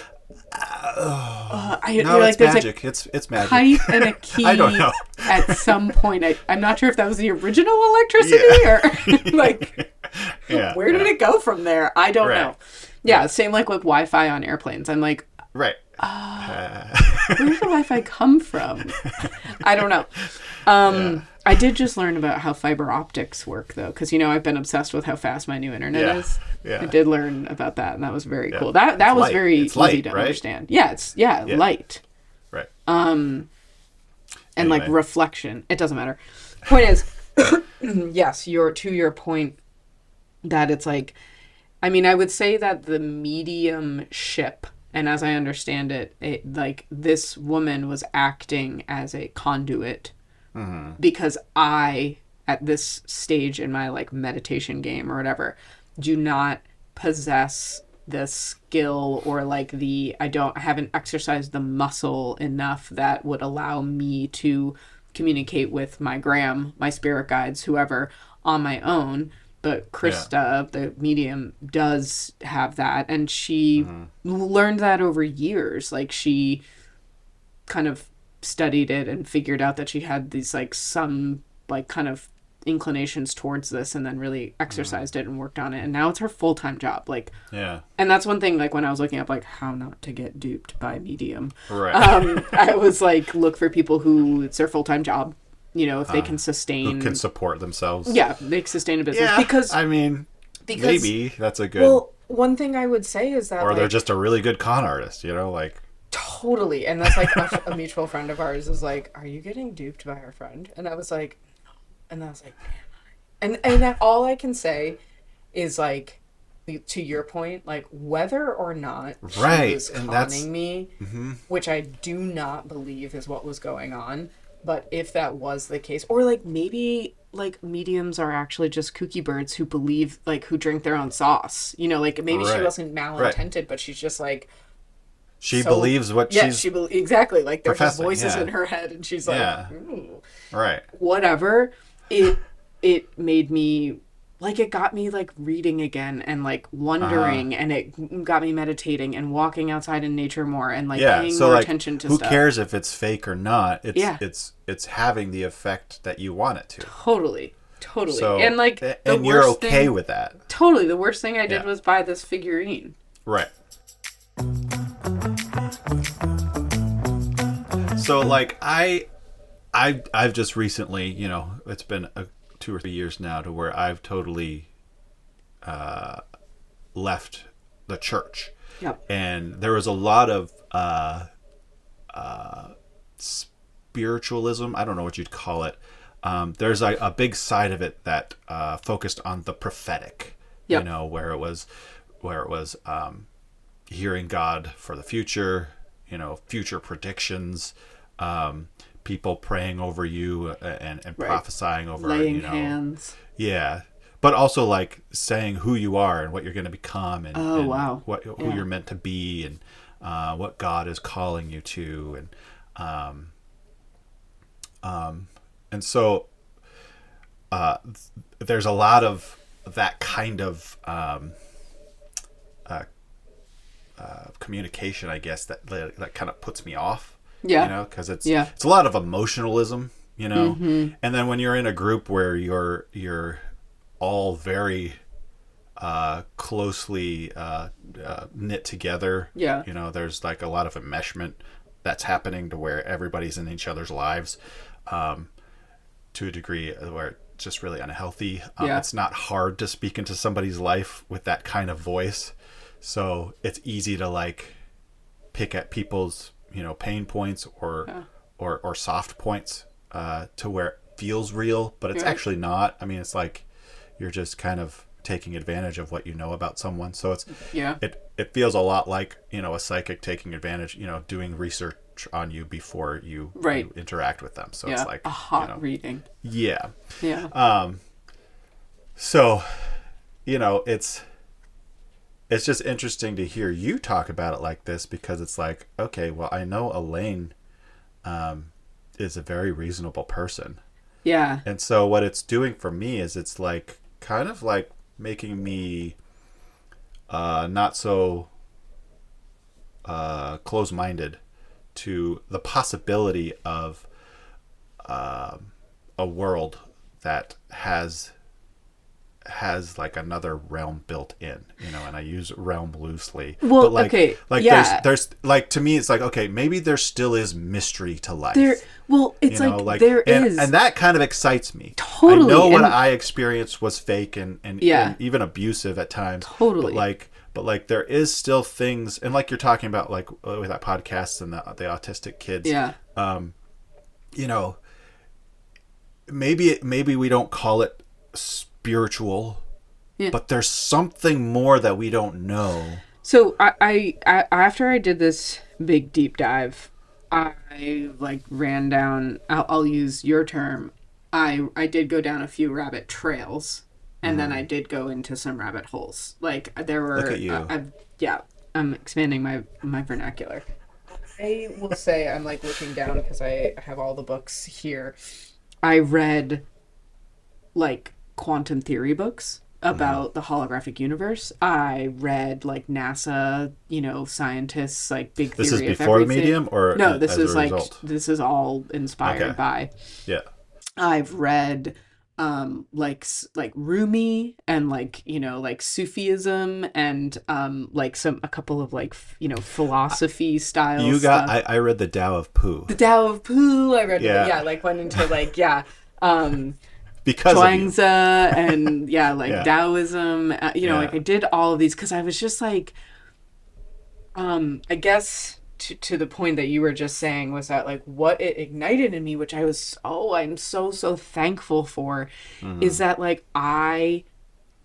[SPEAKER 1] no,
[SPEAKER 2] you're like,
[SPEAKER 1] it's
[SPEAKER 2] there's a
[SPEAKER 1] magic. It's magic.
[SPEAKER 2] pipe and a
[SPEAKER 1] I don't
[SPEAKER 2] key
[SPEAKER 1] know.
[SPEAKER 2] at some point. I'm not sure if that was the original electricity
[SPEAKER 1] Yeah.
[SPEAKER 2] or like
[SPEAKER 1] Yeah.
[SPEAKER 2] where did
[SPEAKER 1] Yeah.
[SPEAKER 2] it go from there? I don't
[SPEAKER 1] Right.
[SPEAKER 2] know. Yeah,
[SPEAKER 1] Right.
[SPEAKER 2] same like with Wi-Fi on airplanes. I'm like,
[SPEAKER 1] Right.
[SPEAKER 2] where did the Wi-Fi come from? I don't know.
[SPEAKER 1] Yeah.
[SPEAKER 2] I did just learn about how fiber optics work though, because I've been obsessed with how fast my new internet
[SPEAKER 1] Yeah.
[SPEAKER 2] is. I
[SPEAKER 1] Yeah.
[SPEAKER 2] did learn about that, and that was very
[SPEAKER 1] Yeah.
[SPEAKER 2] cool. That
[SPEAKER 1] It's
[SPEAKER 2] was
[SPEAKER 1] light.
[SPEAKER 2] very
[SPEAKER 1] It's
[SPEAKER 2] easy
[SPEAKER 1] light,
[SPEAKER 2] to
[SPEAKER 1] right?
[SPEAKER 2] understand. Yeah,
[SPEAKER 1] Yeah.
[SPEAKER 2] light.
[SPEAKER 1] Right.
[SPEAKER 2] And like
[SPEAKER 1] Anyway.
[SPEAKER 2] reflection. It doesn't matter. Point is, yes, to your point that it's like, I mean, I would say that the mediumship, and as I understand it, like this woman was acting as a conduit because I, at this stage in my like meditation game or whatever, do not possess the skill or like I haven't exercised the muscle enough that would allow me to communicate with my spirit guides, whoever, on my own. But
[SPEAKER 1] Yeah.
[SPEAKER 2] Krista, the medium, does have that, and she learned that over years. Like she kind of studied it and figured out that she had these like some like kind of inclinations towards this and then really exercised it and worked on it, and now it's her full-time job. Like,
[SPEAKER 1] Yeah.
[SPEAKER 2] and that's one thing, like when I was looking up like how not to get duped by medium,
[SPEAKER 1] Right.
[SPEAKER 2] I was like, look for people who it's their full-time job, if they can
[SPEAKER 1] Who
[SPEAKER 2] sustain,
[SPEAKER 1] can support themselves?
[SPEAKER 2] yeah, they can sustain a business.
[SPEAKER 1] Yeah.
[SPEAKER 2] because
[SPEAKER 1] I mean,
[SPEAKER 2] because
[SPEAKER 1] maybe that's a good.
[SPEAKER 2] well, one thing I would say is that
[SPEAKER 1] or they're
[SPEAKER 2] like
[SPEAKER 1] just a really good con artist. Like.
[SPEAKER 2] totally, and that's like a mutual friend of ours is like, are you getting duped by our friend? And I was like, and that all I can say is like, to your point, like whether or not she
[SPEAKER 1] Right,
[SPEAKER 2] was
[SPEAKER 1] and that's-
[SPEAKER 2] conning me, which I do not believe is what was going on, but if that was the case, or like maybe like mediums are actually just kooky birds who believe, like who drink their own sauce, like maybe she
[SPEAKER 1] Right.
[SPEAKER 2] wasn't malintended, but she's just like,
[SPEAKER 1] She
[SPEAKER 2] so-
[SPEAKER 1] believes what
[SPEAKER 2] yeah,
[SPEAKER 1] she's.
[SPEAKER 2] exactly, like there's just
[SPEAKER 1] professing,
[SPEAKER 2] voices
[SPEAKER 1] yeah.
[SPEAKER 2] in her head, and she's like,
[SPEAKER 1] Yeah.
[SPEAKER 2] ooh,
[SPEAKER 1] Right.
[SPEAKER 2] whatever. It made me like, it got me like reading again and like wondering, and it got me meditating and walking outside in nature more and like
[SPEAKER 1] Yeah.
[SPEAKER 2] paying
[SPEAKER 1] So
[SPEAKER 2] more
[SPEAKER 1] like,
[SPEAKER 2] attention to
[SPEAKER 1] who
[SPEAKER 2] stuff.
[SPEAKER 1] cares if it's fake or not? It's
[SPEAKER 2] Yeah.
[SPEAKER 1] it's having the effect that you want it to.
[SPEAKER 2] Totally.
[SPEAKER 1] So
[SPEAKER 2] And like
[SPEAKER 1] and you're okay with that.
[SPEAKER 2] Totally. The worst thing I did
[SPEAKER 1] Yeah.
[SPEAKER 2] was buy this figurine.
[SPEAKER 1] Right. So like I've just recently, it's been 2 or 3 years now to where I've totally left the church.
[SPEAKER 2] Yep.
[SPEAKER 1] And there was a lot of spiritualism. I don't know what you'd call it. There's a big side of it that focused on the prophetic.
[SPEAKER 2] Yep.
[SPEAKER 1] Where it was hearing God for the future. Future predictions. People praying over you and
[SPEAKER 2] Right.
[SPEAKER 1] prophesying over
[SPEAKER 2] Laying hands.
[SPEAKER 1] Yeah, but also like saying who you are and what you're going to become, and,
[SPEAKER 2] Oh,
[SPEAKER 1] and
[SPEAKER 2] wow.
[SPEAKER 1] who
[SPEAKER 2] Yeah.
[SPEAKER 1] you're meant to be, and what God is calling you to, and so there's a lot of that kind of communication, I guess, that kind of puts me off.
[SPEAKER 2] Yeah.
[SPEAKER 1] Because it's
[SPEAKER 2] Yeah.
[SPEAKER 1] a lot of emotionalism, and then when you're in a group where you're all very closely knit together,
[SPEAKER 2] Yeah.
[SPEAKER 1] there's like a lot of enmeshment that's happening to where everybody's in each other's lives to a degree where it's just really unhealthy.
[SPEAKER 2] Yeah.
[SPEAKER 1] It's not hard to speak into somebody's life with that kind of voice, so it's easy to like pick at people's pain points or soft points to where it feels real, but it's
[SPEAKER 2] Right.
[SPEAKER 1] actually not. I mean, it's like you're just kind of taking advantage of what you know about someone. So
[SPEAKER 2] Yeah.
[SPEAKER 1] it feels a lot like, a psychic taking advantage, doing research on you before
[SPEAKER 2] Right.
[SPEAKER 1] you interact with them. So it's
[SPEAKER 2] Yeah.
[SPEAKER 1] like,
[SPEAKER 2] A hot reading.
[SPEAKER 1] yeah.
[SPEAKER 2] Yeah.
[SPEAKER 1] So, it's just interesting to hear you talk about it like this, because it's like, okay, well, I know Elaine is a very reasonable person.
[SPEAKER 2] Yeah.
[SPEAKER 1] And so what it's doing for me is it's like kind of like making me not so close-minded to the possibility of a world that has like another realm built in, and I use realm loosely.
[SPEAKER 2] Well,
[SPEAKER 1] But like,
[SPEAKER 2] okay.
[SPEAKER 1] like
[SPEAKER 2] Yeah.
[SPEAKER 1] there's like, to me, it's like, okay, maybe there still is mystery to
[SPEAKER 2] There,
[SPEAKER 1] life.
[SPEAKER 2] well, it's like there
[SPEAKER 1] and
[SPEAKER 2] is
[SPEAKER 1] that kind of excites me. I
[SPEAKER 2] totally.
[SPEAKER 1] know what
[SPEAKER 2] And
[SPEAKER 1] I experienced was fake and
[SPEAKER 2] yeah,
[SPEAKER 1] even abusive at times.
[SPEAKER 2] totally.
[SPEAKER 1] But there is still things, and like you're talking about, like with that podcast and the autistic kids.
[SPEAKER 2] Yeah.
[SPEAKER 1] You know, maybe we don't call it spiritual,
[SPEAKER 2] Yeah.
[SPEAKER 1] but there's something more that we don't know.
[SPEAKER 2] So I after I did this big deep dive, I like ran down. I'll use your term. I did go down a few rabbit trails, and then I did go into some rabbit holes. Like there were.
[SPEAKER 1] Look at you.
[SPEAKER 2] I'm expanding my vernacular. I will say I'm like looking down because I have all the books here. I read like quantum theory books about the holographic universe. I read like NASA, scientists, like big theory
[SPEAKER 1] This is
[SPEAKER 2] of
[SPEAKER 1] before the
[SPEAKER 2] everything.
[SPEAKER 1] medium, or
[SPEAKER 2] No, this
[SPEAKER 1] as
[SPEAKER 2] is
[SPEAKER 1] a
[SPEAKER 2] like
[SPEAKER 1] result?
[SPEAKER 2] this is all inspired
[SPEAKER 1] Okay.
[SPEAKER 2] by.
[SPEAKER 1] Yeah.
[SPEAKER 2] I've read like Rumi and like Sufism and like a couple of like philosophy style
[SPEAKER 1] You got.
[SPEAKER 2] stuff.
[SPEAKER 1] I read the Tao of Pooh
[SPEAKER 2] The Tao of Pooh, I read.
[SPEAKER 1] Yeah.
[SPEAKER 2] Like went into like
[SPEAKER 1] because of you.
[SPEAKER 2] Zhuangzi and
[SPEAKER 1] Yeah.
[SPEAKER 2] Taoism.
[SPEAKER 1] Yeah.
[SPEAKER 2] Like I did all of these because I was just like, I guess to the point that you were just saying was that like what it ignited in me, which I'm so thankful for, is that like I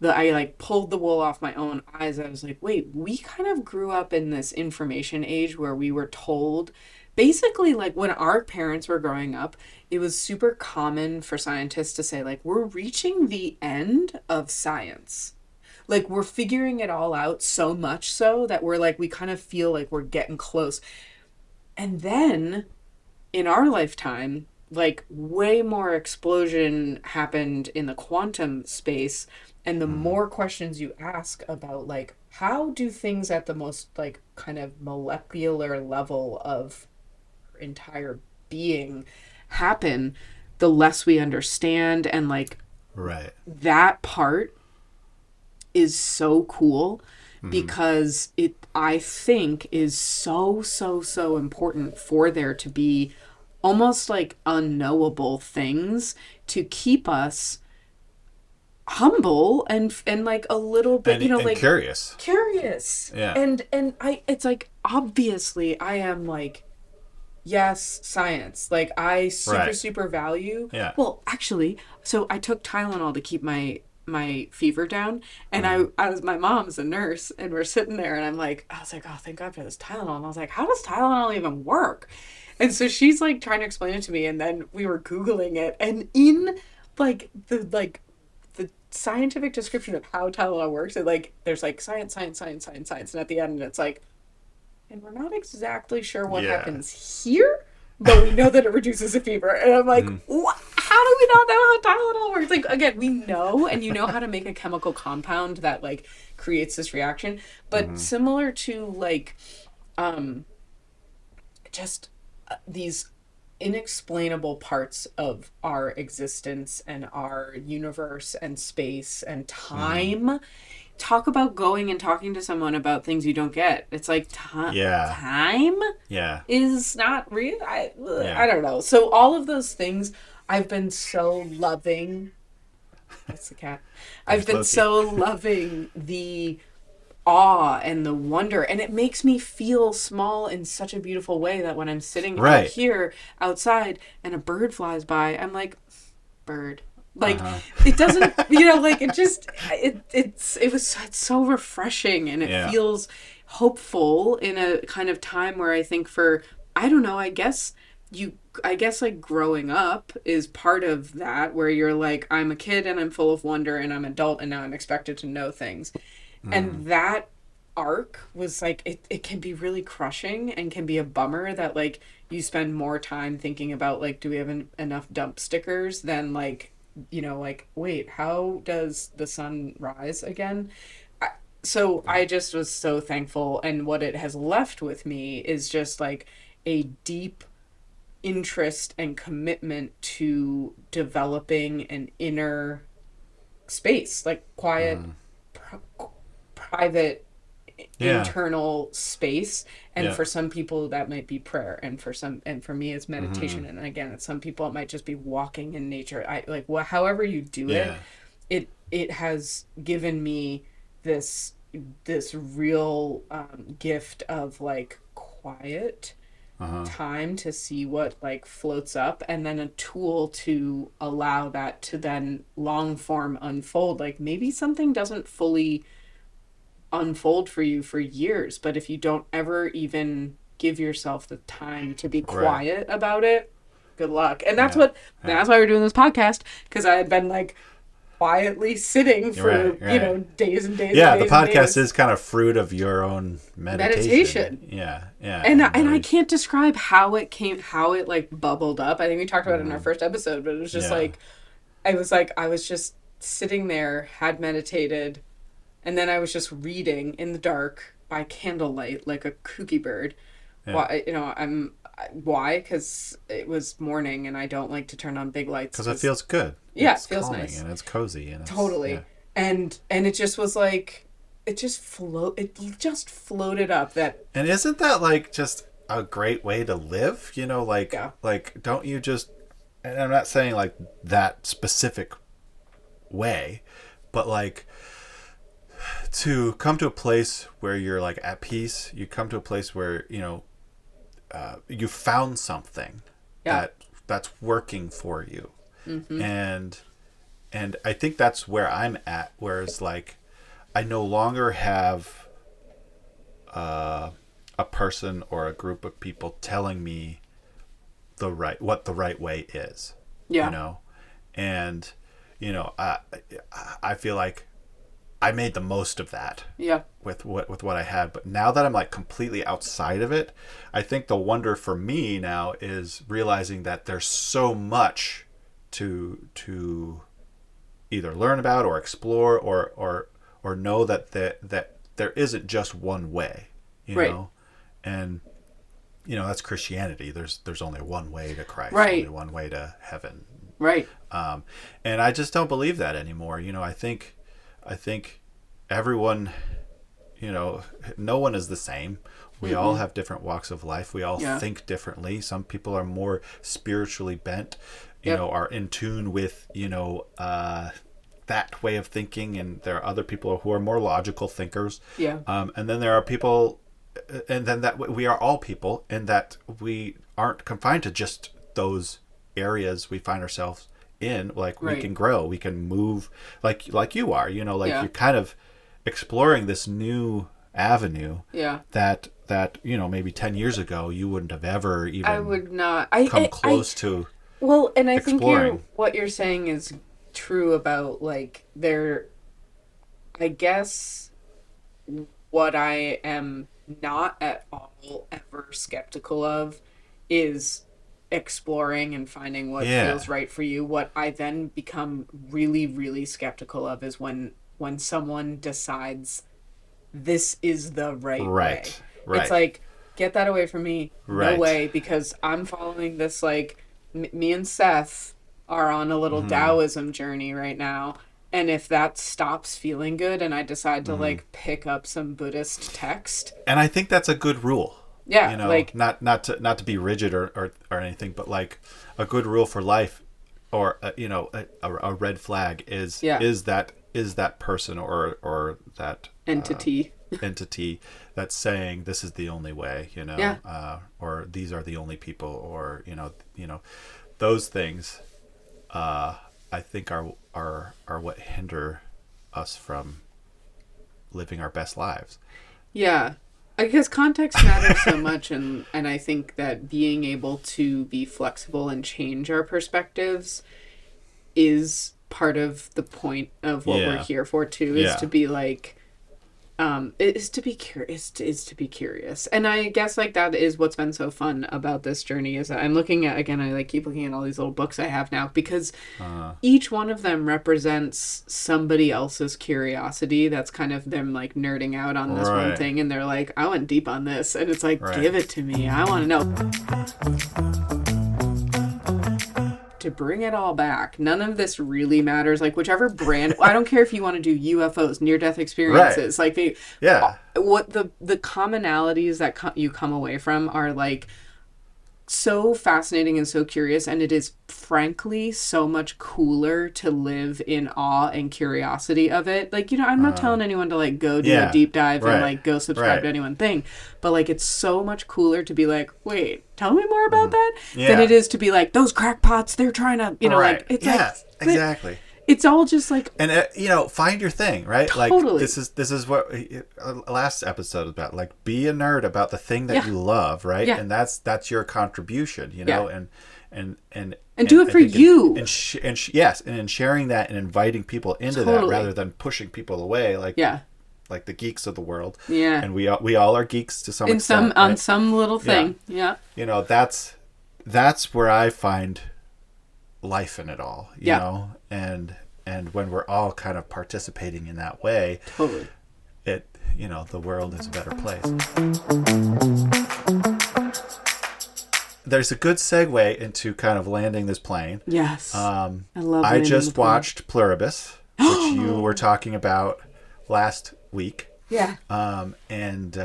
[SPEAKER 2] like pulled the wool off my own eyes. I was like, wait, we kind of grew up in this information age where we were told basically like when our parents were growing up, it was super common for scientists to say like we're reaching the end of science. Like we're figuring it all out so much so that we're like we kind of feel like we're getting close. And then in our lifetime, like way more explosion happened in the quantum space, and the more questions you ask about like how do things at the most like kind of molecular level of our entire being happen, the less we understand. And like
[SPEAKER 1] Right.
[SPEAKER 2] that part is so cool because it I think is so important for there to be almost like unknowable things to keep us humble and like a little bit
[SPEAKER 1] And
[SPEAKER 2] like
[SPEAKER 1] curious. Yeah.
[SPEAKER 2] and I it's like obviously I am like yes science like I
[SPEAKER 1] Right.
[SPEAKER 2] super value.
[SPEAKER 1] Yeah.
[SPEAKER 2] Well actually so I took Tylenol to keep my fever down, and I was my mom's a nurse, and we're sitting there, and I was like, oh, thank God for this Tylenol. And I was like, how does Tylenol even work? And so she's like trying to explain it to me, and then we were Googling it, and in the scientific description of how Tylenol works, it like there's like science, and at the end it's like, and we're not exactly sure what
[SPEAKER 1] Yeah.
[SPEAKER 2] happens here, but we know that it reduces a fever. And I'm like, what? How do we not know how Tylenol works? Like, again, we know, and you know how to make a chemical compound that like creates this reaction. But similar to like, just these inexplainable parts of our existence and our universe and space and time. Talk about going and talking to someone about things you don't get. It's like
[SPEAKER 1] Yeah.
[SPEAKER 2] time
[SPEAKER 1] Yeah.
[SPEAKER 2] is not real. I
[SPEAKER 1] Yeah.
[SPEAKER 2] don't know. So all of those things I've been so loving. That's the cat. I've been
[SPEAKER 1] Loki.
[SPEAKER 2] so loving the awe and the wonder, and it makes me feel small in such a beautiful way that when I'm sitting out
[SPEAKER 1] Right.
[SPEAKER 2] here outside and a bird flies by, I'm like, bird, Like
[SPEAKER 1] Uh-huh.
[SPEAKER 2] it doesn't, like it's so refreshing, and it
[SPEAKER 1] Yeah.
[SPEAKER 2] feels hopeful in a kind of time where I think for, I don't know, I guess like growing up is part of that, where you're like, I'm a kid and I'm full of wonder, and I'm adult and now I'm expected to know things.
[SPEAKER 1] Mm.
[SPEAKER 2] And that arc was like, it can be really crushing and can be a bummer that like you spend more time thinking about like, do we have enough dump stickers than like, like, wait, how does the sun rise again? I, so I just was so thankful, and what it has left with me is just like a deep interest and commitment to developing an inner space, like quiet,
[SPEAKER 1] Mm.
[SPEAKER 2] private,
[SPEAKER 1] Yeah.
[SPEAKER 2] internal space. And
[SPEAKER 1] Yeah.
[SPEAKER 2] for some people that might be prayer, and for me it's
[SPEAKER 1] Mm-hmm.
[SPEAKER 2] meditation, and again, some people it might just be walking in nature. I like, however you do it,
[SPEAKER 1] Yeah.
[SPEAKER 2] it has given me this real gift of like quiet
[SPEAKER 1] Uh-huh.
[SPEAKER 2] time to see what like floats up, and then a tool to allow that to then long form unfold. Like maybe something doesn't fully unfold for you for years, but if you don't ever even give yourself the time to be
[SPEAKER 1] Right.
[SPEAKER 2] quiet about it, good luck. And
[SPEAKER 1] Yeah. Yeah.
[SPEAKER 2] that's why we're doing this podcast, because I had been like quietly sitting
[SPEAKER 1] You're right.
[SPEAKER 2] for,
[SPEAKER 1] Right.
[SPEAKER 2] days and days and
[SPEAKER 1] Yeah. The
[SPEAKER 2] days and
[SPEAKER 1] podcast
[SPEAKER 2] days.
[SPEAKER 1] is kind of fruit of your own meditation.
[SPEAKER 2] Meditation.
[SPEAKER 1] Yeah. Yeah.
[SPEAKER 2] And
[SPEAKER 1] And
[SPEAKER 2] I
[SPEAKER 1] really.
[SPEAKER 2] can't describe how it like bubbled up. I think we talked about it in our
[SPEAKER 1] Mm-hmm.
[SPEAKER 2] first episode, but it was just
[SPEAKER 1] Yeah.
[SPEAKER 2] like I was just sitting there, had meditated, and then I was just reading in the dark by candlelight like a kooky bird.
[SPEAKER 1] Yeah.
[SPEAKER 2] Why, why? Because it was morning, and I don't like to turn on big lights
[SPEAKER 1] Because it
[SPEAKER 2] because
[SPEAKER 1] feels good.
[SPEAKER 2] yeah, it
[SPEAKER 1] It's
[SPEAKER 2] feels
[SPEAKER 1] calming
[SPEAKER 2] nice.
[SPEAKER 1] and it's cozy and it's yeah.
[SPEAKER 2] Totally. And it just was like it just floated up that
[SPEAKER 1] And isn't that like just a great way to live?
[SPEAKER 2] yeah.
[SPEAKER 1] Like don't you just? And I'm not saying like that specific way, but like to come to a place where you're like at peace. You come to a place where you found something
[SPEAKER 2] Yeah.
[SPEAKER 1] that's working for you,
[SPEAKER 2] Mhm.
[SPEAKER 1] and I think that's where I'm at. Whereas like I no longer have a person or a group of people telling me what the right way is, you
[SPEAKER 2] Yeah.
[SPEAKER 1] know, and I feel like I made the most of that
[SPEAKER 2] Yeah.
[SPEAKER 1] with what I had. But now that I'm like completely outside of it, I think the wonder for me now is realizing that there's so much to either learn about or explore or know that there isn't just one way, you
[SPEAKER 2] Right.
[SPEAKER 1] know, and that's Christianity. There's only one way to Christ, only
[SPEAKER 2] Right.
[SPEAKER 1] one way to heaven.
[SPEAKER 2] Right.
[SPEAKER 1] And I just don't believe that anymore. I think everyone, no one is the same. We all
[SPEAKER 2] Mm-mm.
[SPEAKER 1] have different walks of life. We all
[SPEAKER 2] Yeah.
[SPEAKER 1] think differently. Some people are more spiritually bent,
[SPEAKER 2] Yep.
[SPEAKER 1] are in tune with, that way of thinking. And there are other people who are more logical thinkers.
[SPEAKER 2] Yeah.
[SPEAKER 1] And then there are people, and then that we are all people, and that we aren't confined to just those areas we find ourselves in. Like we
[SPEAKER 2] Right.
[SPEAKER 1] can grow, we can move, like you are, like
[SPEAKER 2] Yeah.
[SPEAKER 1] you're kind of exploring this new avenue
[SPEAKER 2] Yeah.
[SPEAKER 1] that maybe 10 years ago you wouldn't have ever
[SPEAKER 2] I
[SPEAKER 1] even
[SPEAKER 2] would not.
[SPEAKER 1] come close to
[SPEAKER 2] Well, and I think
[SPEAKER 1] exploring.
[SPEAKER 2] what you're saying is true about like there. I guess what I am not at all ever skeptical of is exploring and finding what
[SPEAKER 1] Yeah.
[SPEAKER 2] feels right for you. What I then become really, really skeptical of is when someone decides this is the right way.
[SPEAKER 1] Right.
[SPEAKER 2] It's
[SPEAKER 1] Right.
[SPEAKER 2] like, get that away from me. No
[SPEAKER 1] Right.
[SPEAKER 2] way, because I'm following this like me and Seth are on a little
[SPEAKER 1] Mm-hmm.
[SPEAKER 2] Taoism journey right now. And if that stops feeling good and I decide to
[SPEAKER 1] Mm-hmm.
[SPEAKER 2] like pick up some Buddhist text,
[SPEAKER 1] And I think that's a good rule.
[SPEAKER 2] yeah, like
[SPEAKER 1] Not to be rigid or anything, but like a good rule for life, or a red flag is
[SPEAKER 2] yeah,
[SPEAKER 1] that person or that
[SPEAKER 2] entity.
[SPEAKER 1] entity that's saying this is the only way,
[SPEAKER 2] Yeah.
[SPEAKER 1] or these are the only people, or those things. I think are what hinder us from living our best lives.
[SPEAKER 2] Yeah. I guess context matters so much, and I think that being able to be flexible and change our perspectives is part of the point of what we're
[SPEAKER 1] Yeah.
[SPEAKER 2] here for too, is
[SPEAKER 1] Yeah.
[SPEAKER 2] to be like, is to be curious, is to be curious. And I guess like that is what's been so fun about this journey, is that I'm looking at, again, I like keep looking at all these little books I have now, because
[SPEAKER 1] Uh,
[SPEAKER 2] each one of them represents somebody else's curiosity. That's kind of them like nerding out on this one
[SPEAKER 1] right.
[SPEAKER 2] thing, and they're like, I went deep on this, and it's like,
[SPEAKER 1] Right.
[SPEAKER 2] give it to me, I want to know. To bring it all back, none of this really matters. Like whichever brand, I don't care if you want to do UFOs, near death
[SPEAKER 1] Right.
[SPEAKER 2] experiences, like they,
[SPEAKER 1] Yeah.
[SPEAKER 2] what the commonalities that you come away from are like so fascinating and so curious, and it is frankly so much cooler to live in awe and curiosity of it. Like, I'm not telling anyone to like go do a
[SPEAKER 1] Yeah.
[SPEAKER 2] deep dive and
[SPEAKER 1] Right.
[SPEAKER 2] like go subscribe
[SPEAKER 1] Right.
[SPEAKER 2] to anyone thing, but like it's so much cooler to be like, wait, tell me more about that, than
[SPEAKER 1] Yeah.
[SPEAKER 2] it is to be like, those crackpots, they're trying to,
[SPEAKER 1] Right.
[SPEAKER 2] like it's
[SPEAKER 1] Yeah.
[SPEAKER 2] like
[SPEAKER 1] Exactly.
[SPEAKER 2] it's all just like
[SPEAKER 1] And find your thing, right? Like
[SPEAKER 2] totally.
[SPEAKER 1] this is what last episode was about. Like, be a nerd about the thing that
[SPEAKER 2] Yeah.
[SPEAKER 1] you love, right?
[SPEAKER 2] Yeah.
[SPEAKER 1] And that's your contribution,
[SPEAKER 2] Yeah.
[SPEAKER 1] and
[SPEAKER 2] do it
[SPEAKER 1] I
[SPEAKER 2] for
[SPEAKER 1] think
[SPEAKER 2] you.
[SPEAKER 1] yes, and in sharing that and inviting people into that
[SPEAKER 2] Totally.
[SPEAKER 1] rather than pushing people away,
[SPEAKER 2] Yeah.
[SPEAKER 1] like the geeks of the world.
[SPEAKER 2] Yeah.
[SPEAKER 1] And we all are geeks to some
[SPEAKER 2] In
[SPEAKER 1] extent,
[SPEAKER 2] some on
[SPEAKER 1] right?
[SPEAKER 2] some little thing. Yeah.
[SPEAKER 1] That's where I find life in it all, you
[SPEAKER 2] Yeah.
[SPEAKER 1] know, and when we're all kind of participating in that way,
[SPEAKER 2] Totally.
[SPEAKER 1] the world is a better place. There's a good segue into kind of landing this plane.
[SPEAKER 2] Yes. I love
[SPEAKER 1] I
[SPEAKER 2] landing
[SPEAKER 1] just
[SPEAKER 2] the plane.
[SPEAKER 1] watched Pluribus, which you were talking about last week.
[SPEAKER 2] Yeah.
[SPEAKER 1] And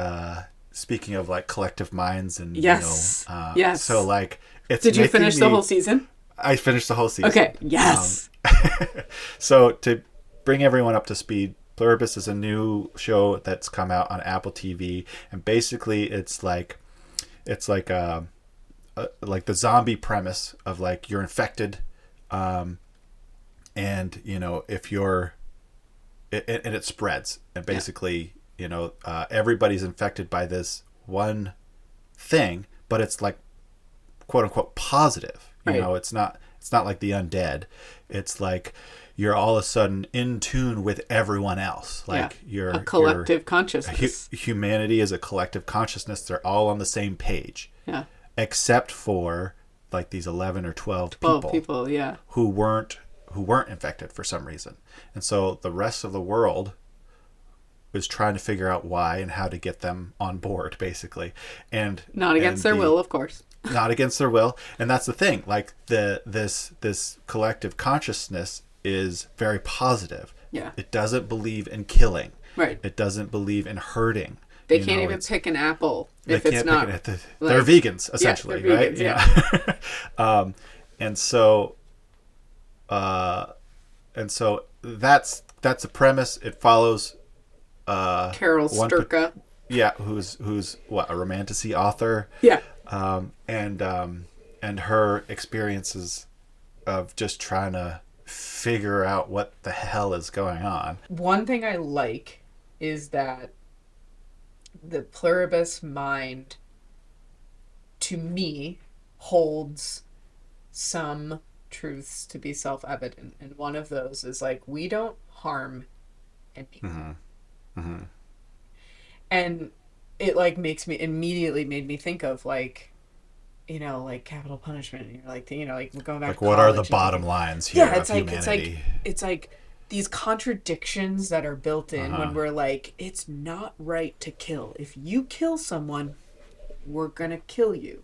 [SPEAKER 1] speaking of like collective minds and
[SPEAKER 2] Yes. Yes.
[SPEAKER 1] so like it's
[SPEAKER 2] Did you
[SPEAKER 1] making
[SPEAKER 2] finish the
[SPEAKER 1] me-
[SPEAKER 2] whole season?
[SPEAKER 1] I finished the whole season.
[SPEAKER 2] Okay. Yes.
[SPEAKER 1] So to bring everyone up to speed, Pluribus is a new show that's come out on Apple TV, and basically it's like like the zombie premise of like you're infected, and if you're, and it spreads, and basically everybody's infected by this one thing, but it's like quote unquote positive.
[SPEAKER 2] Right.
[SPEAKER 1] It's not like the undead. It's like you're all of a sudden in tune with everyone else. Like you're
[SPEAKER 2] a collective consciousness.
[SPEAKER 1] Humanity is a collective consciousness. They're all on the same page.
[SPEAKER 2] Yeah.
[SPEAKER 1] Except for like these 11 or 12
[SPEAKER 2] people, yeah.
[SPEAKER 1] who weren't infected for some reason. And so the rest of the world is trying to figure out why and how to get them on board, basically. And
[SPEAKER 2] Not against their will, of course.
[SPEAKER 1] Not against their will. And that's the thing. Like this collective consciousness is very positive.
[SPEAKER 2] Yeah.
[SPEAKER 1] It doesn't believe in killing.
[SPEAKER 2] Right.
[SPEAKER 1] It doesn't believe in hurting.
[SPEAKER 2] They can't even pick an apple if it's not.
[SPEAKER 1] They're vegans, essentially,
[SPEAKER 2] they're
[SPEAKER 1] right?
[SPEAKER 2] vegans, yeah.
[SPEAKER 1] And so that's the premise. It follows
[SPEAKER 2] Carol Sturka.
[SPEAKER 1] who's what, a romantasy author.
[SPEAKER 2] Yeah.
[SPEAKER 1] And her experiences of just trying to figure out what the hell is going on.
[SPEAKER 2] One thing I like is that the pluribus mind, to me, holds some truths to be self-evident. And one of those is like, we don't harm anyone.
[SPEAKER 1] Mm-hmm. Mm-hmm.
[SPEAKER 2] And it like immediately made me think of like, like capital punishment. And you're like, like going back
[SPEAKER 1] Like,
[SPEAKER 2] to
[SPEAKER 1] what are the
[SPEAKER 2] college
[SPEAKER 1] bottom lines here of humanity?
[SPEAKER 2] It's like these contradictions that are built in when we're like, it's not right to kill. If you kill someone, we're gonna kill you.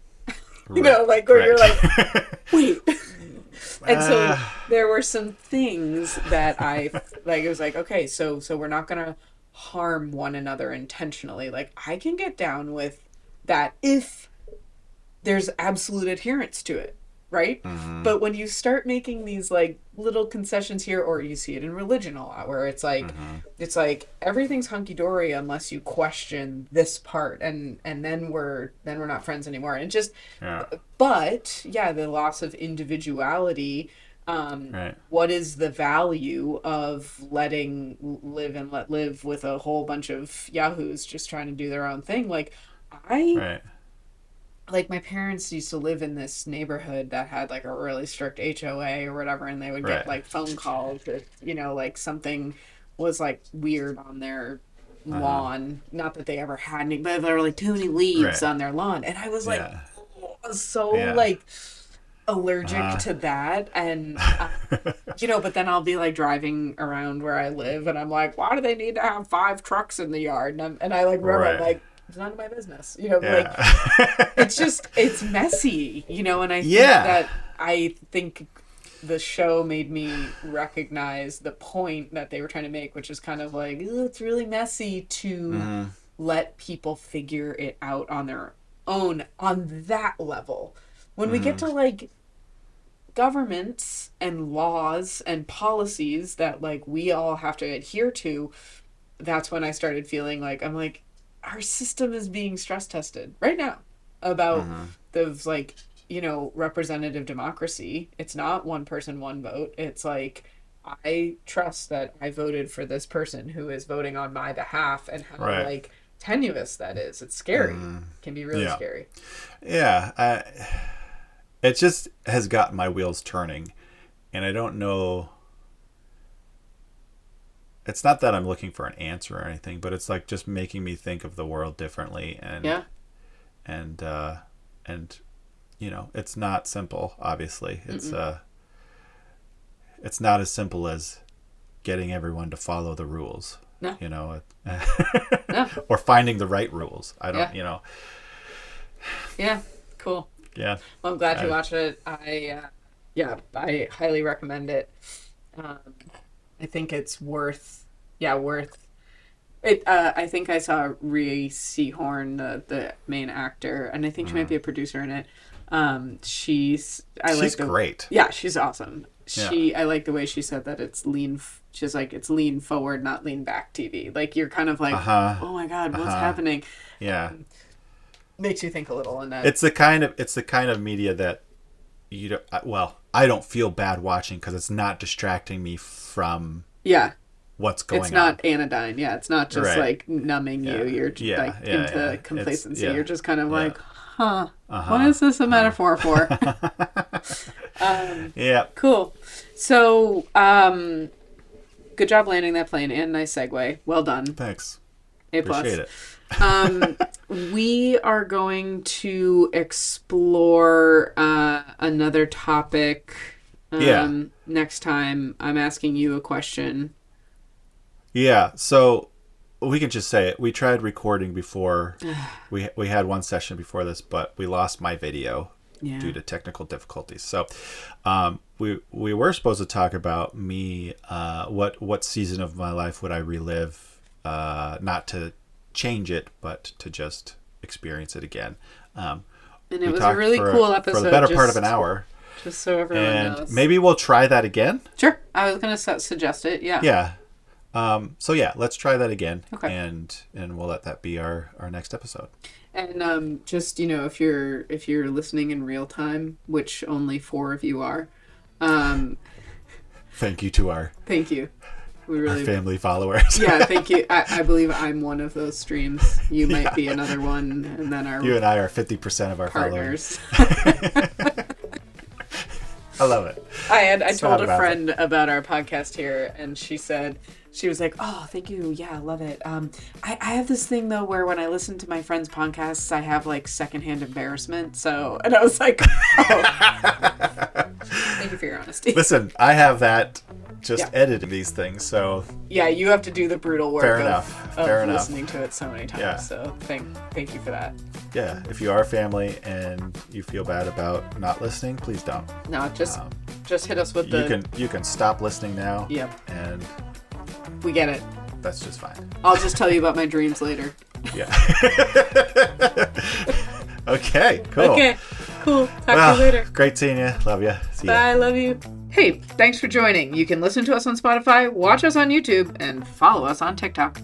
[SPEAKER 1] Right.
[SPEAKER 2] Where you're like, wait. And so there were some things that I like. It was like, okay, so we're not gonna harm one another intentionally. Like, I can get down with that if there's absolute adherence to it, right?
[SPEAKER 1] Mm-hmm.
[SPEAKER 2] But when you start making these like little concessions here, or you see it in religion a lot, where it's like it's like everything's hunky-dory unless you question this part, and then we're not friends anymore. And just the loss of individuality
[SPEAKER 1] Right.
[SPEAKER 2] What is the value of letting live and let live with a whole bunch of yahoos just trying to do their own thing? Like, I
[SPEAKER 1] Right.
[SPEAKER 2] like my parents used to live in this neighborhood that had like a really strict HOA or whatever, and they would get
[SPEAKER 1] Right.
[SPEAKER 2] like phone calls if, like something was like weird on their lawn. Not that they ever had any, but there were like too many leaves
[SPEAKER 1] Right.
[SPEAKER 2] on their lawn. And I was like,
[SPEAKER 1] Yeah.
[SPEAKER 2] I was so
[SPEAKER 1] Yeah.
[SPEAKER 2] like allergic
[SPEAKER 1] Uh-huh.
[SPEAKER 2] to that. And but then I'll be like driving around where I live, and I'm like, why do they need to have 5 trucks in the yard? And I like remember, I'm
[SPEAKER 1] Right.
[SPEAKER 2] like, it's none of my business, like
[SPEAKER 1] Yeah.
[SPEAKER 2] it's messy, and
[SPEAKER 1] Yeah.
[SPEAKER 2] I think the show made me recognize the point that they were trying to make, which is kind of like, "Ugh, it's really messy to
[SPEAKER 1] Mm-hmm.
[SPEAKER 2] let people figure it out on their own on that level. When we get
[SPEAKER 1] Mm-hmm.
[SPEAKER 2] to like governments and laws and policies that like we all have to adhere to, that's when I started feeling like I'm like, our system is being stress tested right now about
[SPEAKER 1] Mm-hmm.
[SPEAKER 2] the like, representative democracy. It's not one person, one vote. It's like, I trust that I voted for this person who is voting on my behalf, and how
[SPEAKER 1] Right.
[SPEAKER 2] like tenuous that is. It's scary. It can be really
[SPEAKER 1] Yeah.
[SPEAKER 2] scary.
[SPEAKER 1] Yeah. It just has got my wheels turning, and I don't know. It's not that I'm looking for an answer or anything, but it's like just making me think of the world differently,
[SPEAKER 2] Yeah.
[SPEAKER 1] and it's not simple. Obviously, it's not as simple as getting everyone to follow the rules.
[SPEAKER 2] No.
[SPEAKER 1] No.
[SPEAKER 2] No.
[SPEAKER 1] Or finding the right rules. I don't.
[SPEAKER 2] Yeah. Yeah. Cool.
[SPEAKER 1] Yeah.
[SPEAKER 2] Well, I'm glad you watched it. I highly recommend it. I think it's worth it. I think I saw Rhea Seehorn, the main actor, and I think she might be a producer in it. She's
[SPEAKER 1] Great.
[SPEAKER 2] Yeah, she's awesome.
[SPEAKER 1] Yeah.
[SPEAKER 2] I like the way she said that it's lean. She's like, it's lean forward, not lean back TV. Like, you're kind of like, oh my God, what's happening?
[SPEAKER 1] Yeah.
[SPEAKER 2] Makes you think a little, and that
[SPEAKER 1] It's the kind of media that I don't feel bad watching because it's not distracting me from what's going on.
[SPEAKER 2] It's not anodyne. Yeah, it's not just
[SPEAKER 1] Right.
[SPEAKER 2] like numbing you. You're just like into complacency. You're just kind of like, what is this a metaphor for?
[SPEAKER 1] Yeah.
[SPEAKER 2] Cool. So, good job landing that plane, and nice segue. Well done.
[SPEAKER 1] Thanks.
[SPEAKER 2] A+.
[SPEAKER 1] Appreciate it.
[SPEAKER 2] We are going to explore another topic next time. I'm asking you a question.
[SPEAKER 1] Yeah. So we can just say it. We tried recording before. we had one session before this, but we lost my video due to technical difficulties. So we were supposed to talk about me. What season of my life would I relive? Not to change it, but to just experience it again. And
[SPEAKER 2] it was a really cool episode.
[SPEAKER 1] For the better part of an hour.
[SPEAKER 2] Just so everyone knows.
[SPEAKER 1] Maybe we'll try that again.
[SPEAKER 2] Sure. I was going to suggest it. Yeah.
[SPEAKER 1] Yeah. So yeah, let's try that again.
[SPEAKER 2] Okay.
[SPEAKER 1] And we'll let that be our next episode.
[SPEAKER 2] And just, if you're listening in real time, which only 4 of you are,
[SPEAKER 1] thank you to our family followers.
[SPEAKER 2] Yeah, thank you. I believe I'm one of those streams. You might be another one, and then
[SPEAKER 1] you and I are 50% of our
[SPEAKER 2] partners.
[SPEAKER 1] I love it.
[SPEAKER 2] I told a friend about our podcast here, and she was like, "Oh, thank you. Yeah, I love it. I have this thing though where when I listen to my friends' podcasts, I have like secondhand embarrassment." And I was like, "Oh, thank you for your honesty."
[SPEAKER 1] Listen, I have that editing these things, so
[SPEAKER 2] yeah, you have to do the brutal work
[SPEAKER 1] Fair enough.
[SPEAKER 2] listening to it so many times.
[SPEAKER 1] Yeah.
[SPEAKER 2] So thank you for that.
[SPEAKER 1] Yeah, if you are family and you feel bad about not listening, please don't.
[SPEAKER 2] No, just hit us with
[SPEAKER 1] you can stop listening now.
[SPEAKER 2] Yep.
[SPEAKER 1] And
[SPEAKER 2] we get it.
[SPEAKER 1] That's just fine.
[SPEAKER 2] I'll just tell you about my dreams later.
[SPEAKER 1] Yeah. Okay, cool.
[SPEAKER 2] Okay, cool. Talk to you later.
[SPEAKER 1] Great seeing you. Love you. See ya.
[SPEAKER 2] Bye, love you. Hey, thanks for joining. You can listen to us on Spotify, watch us on YouTube, and follow us on TikTok.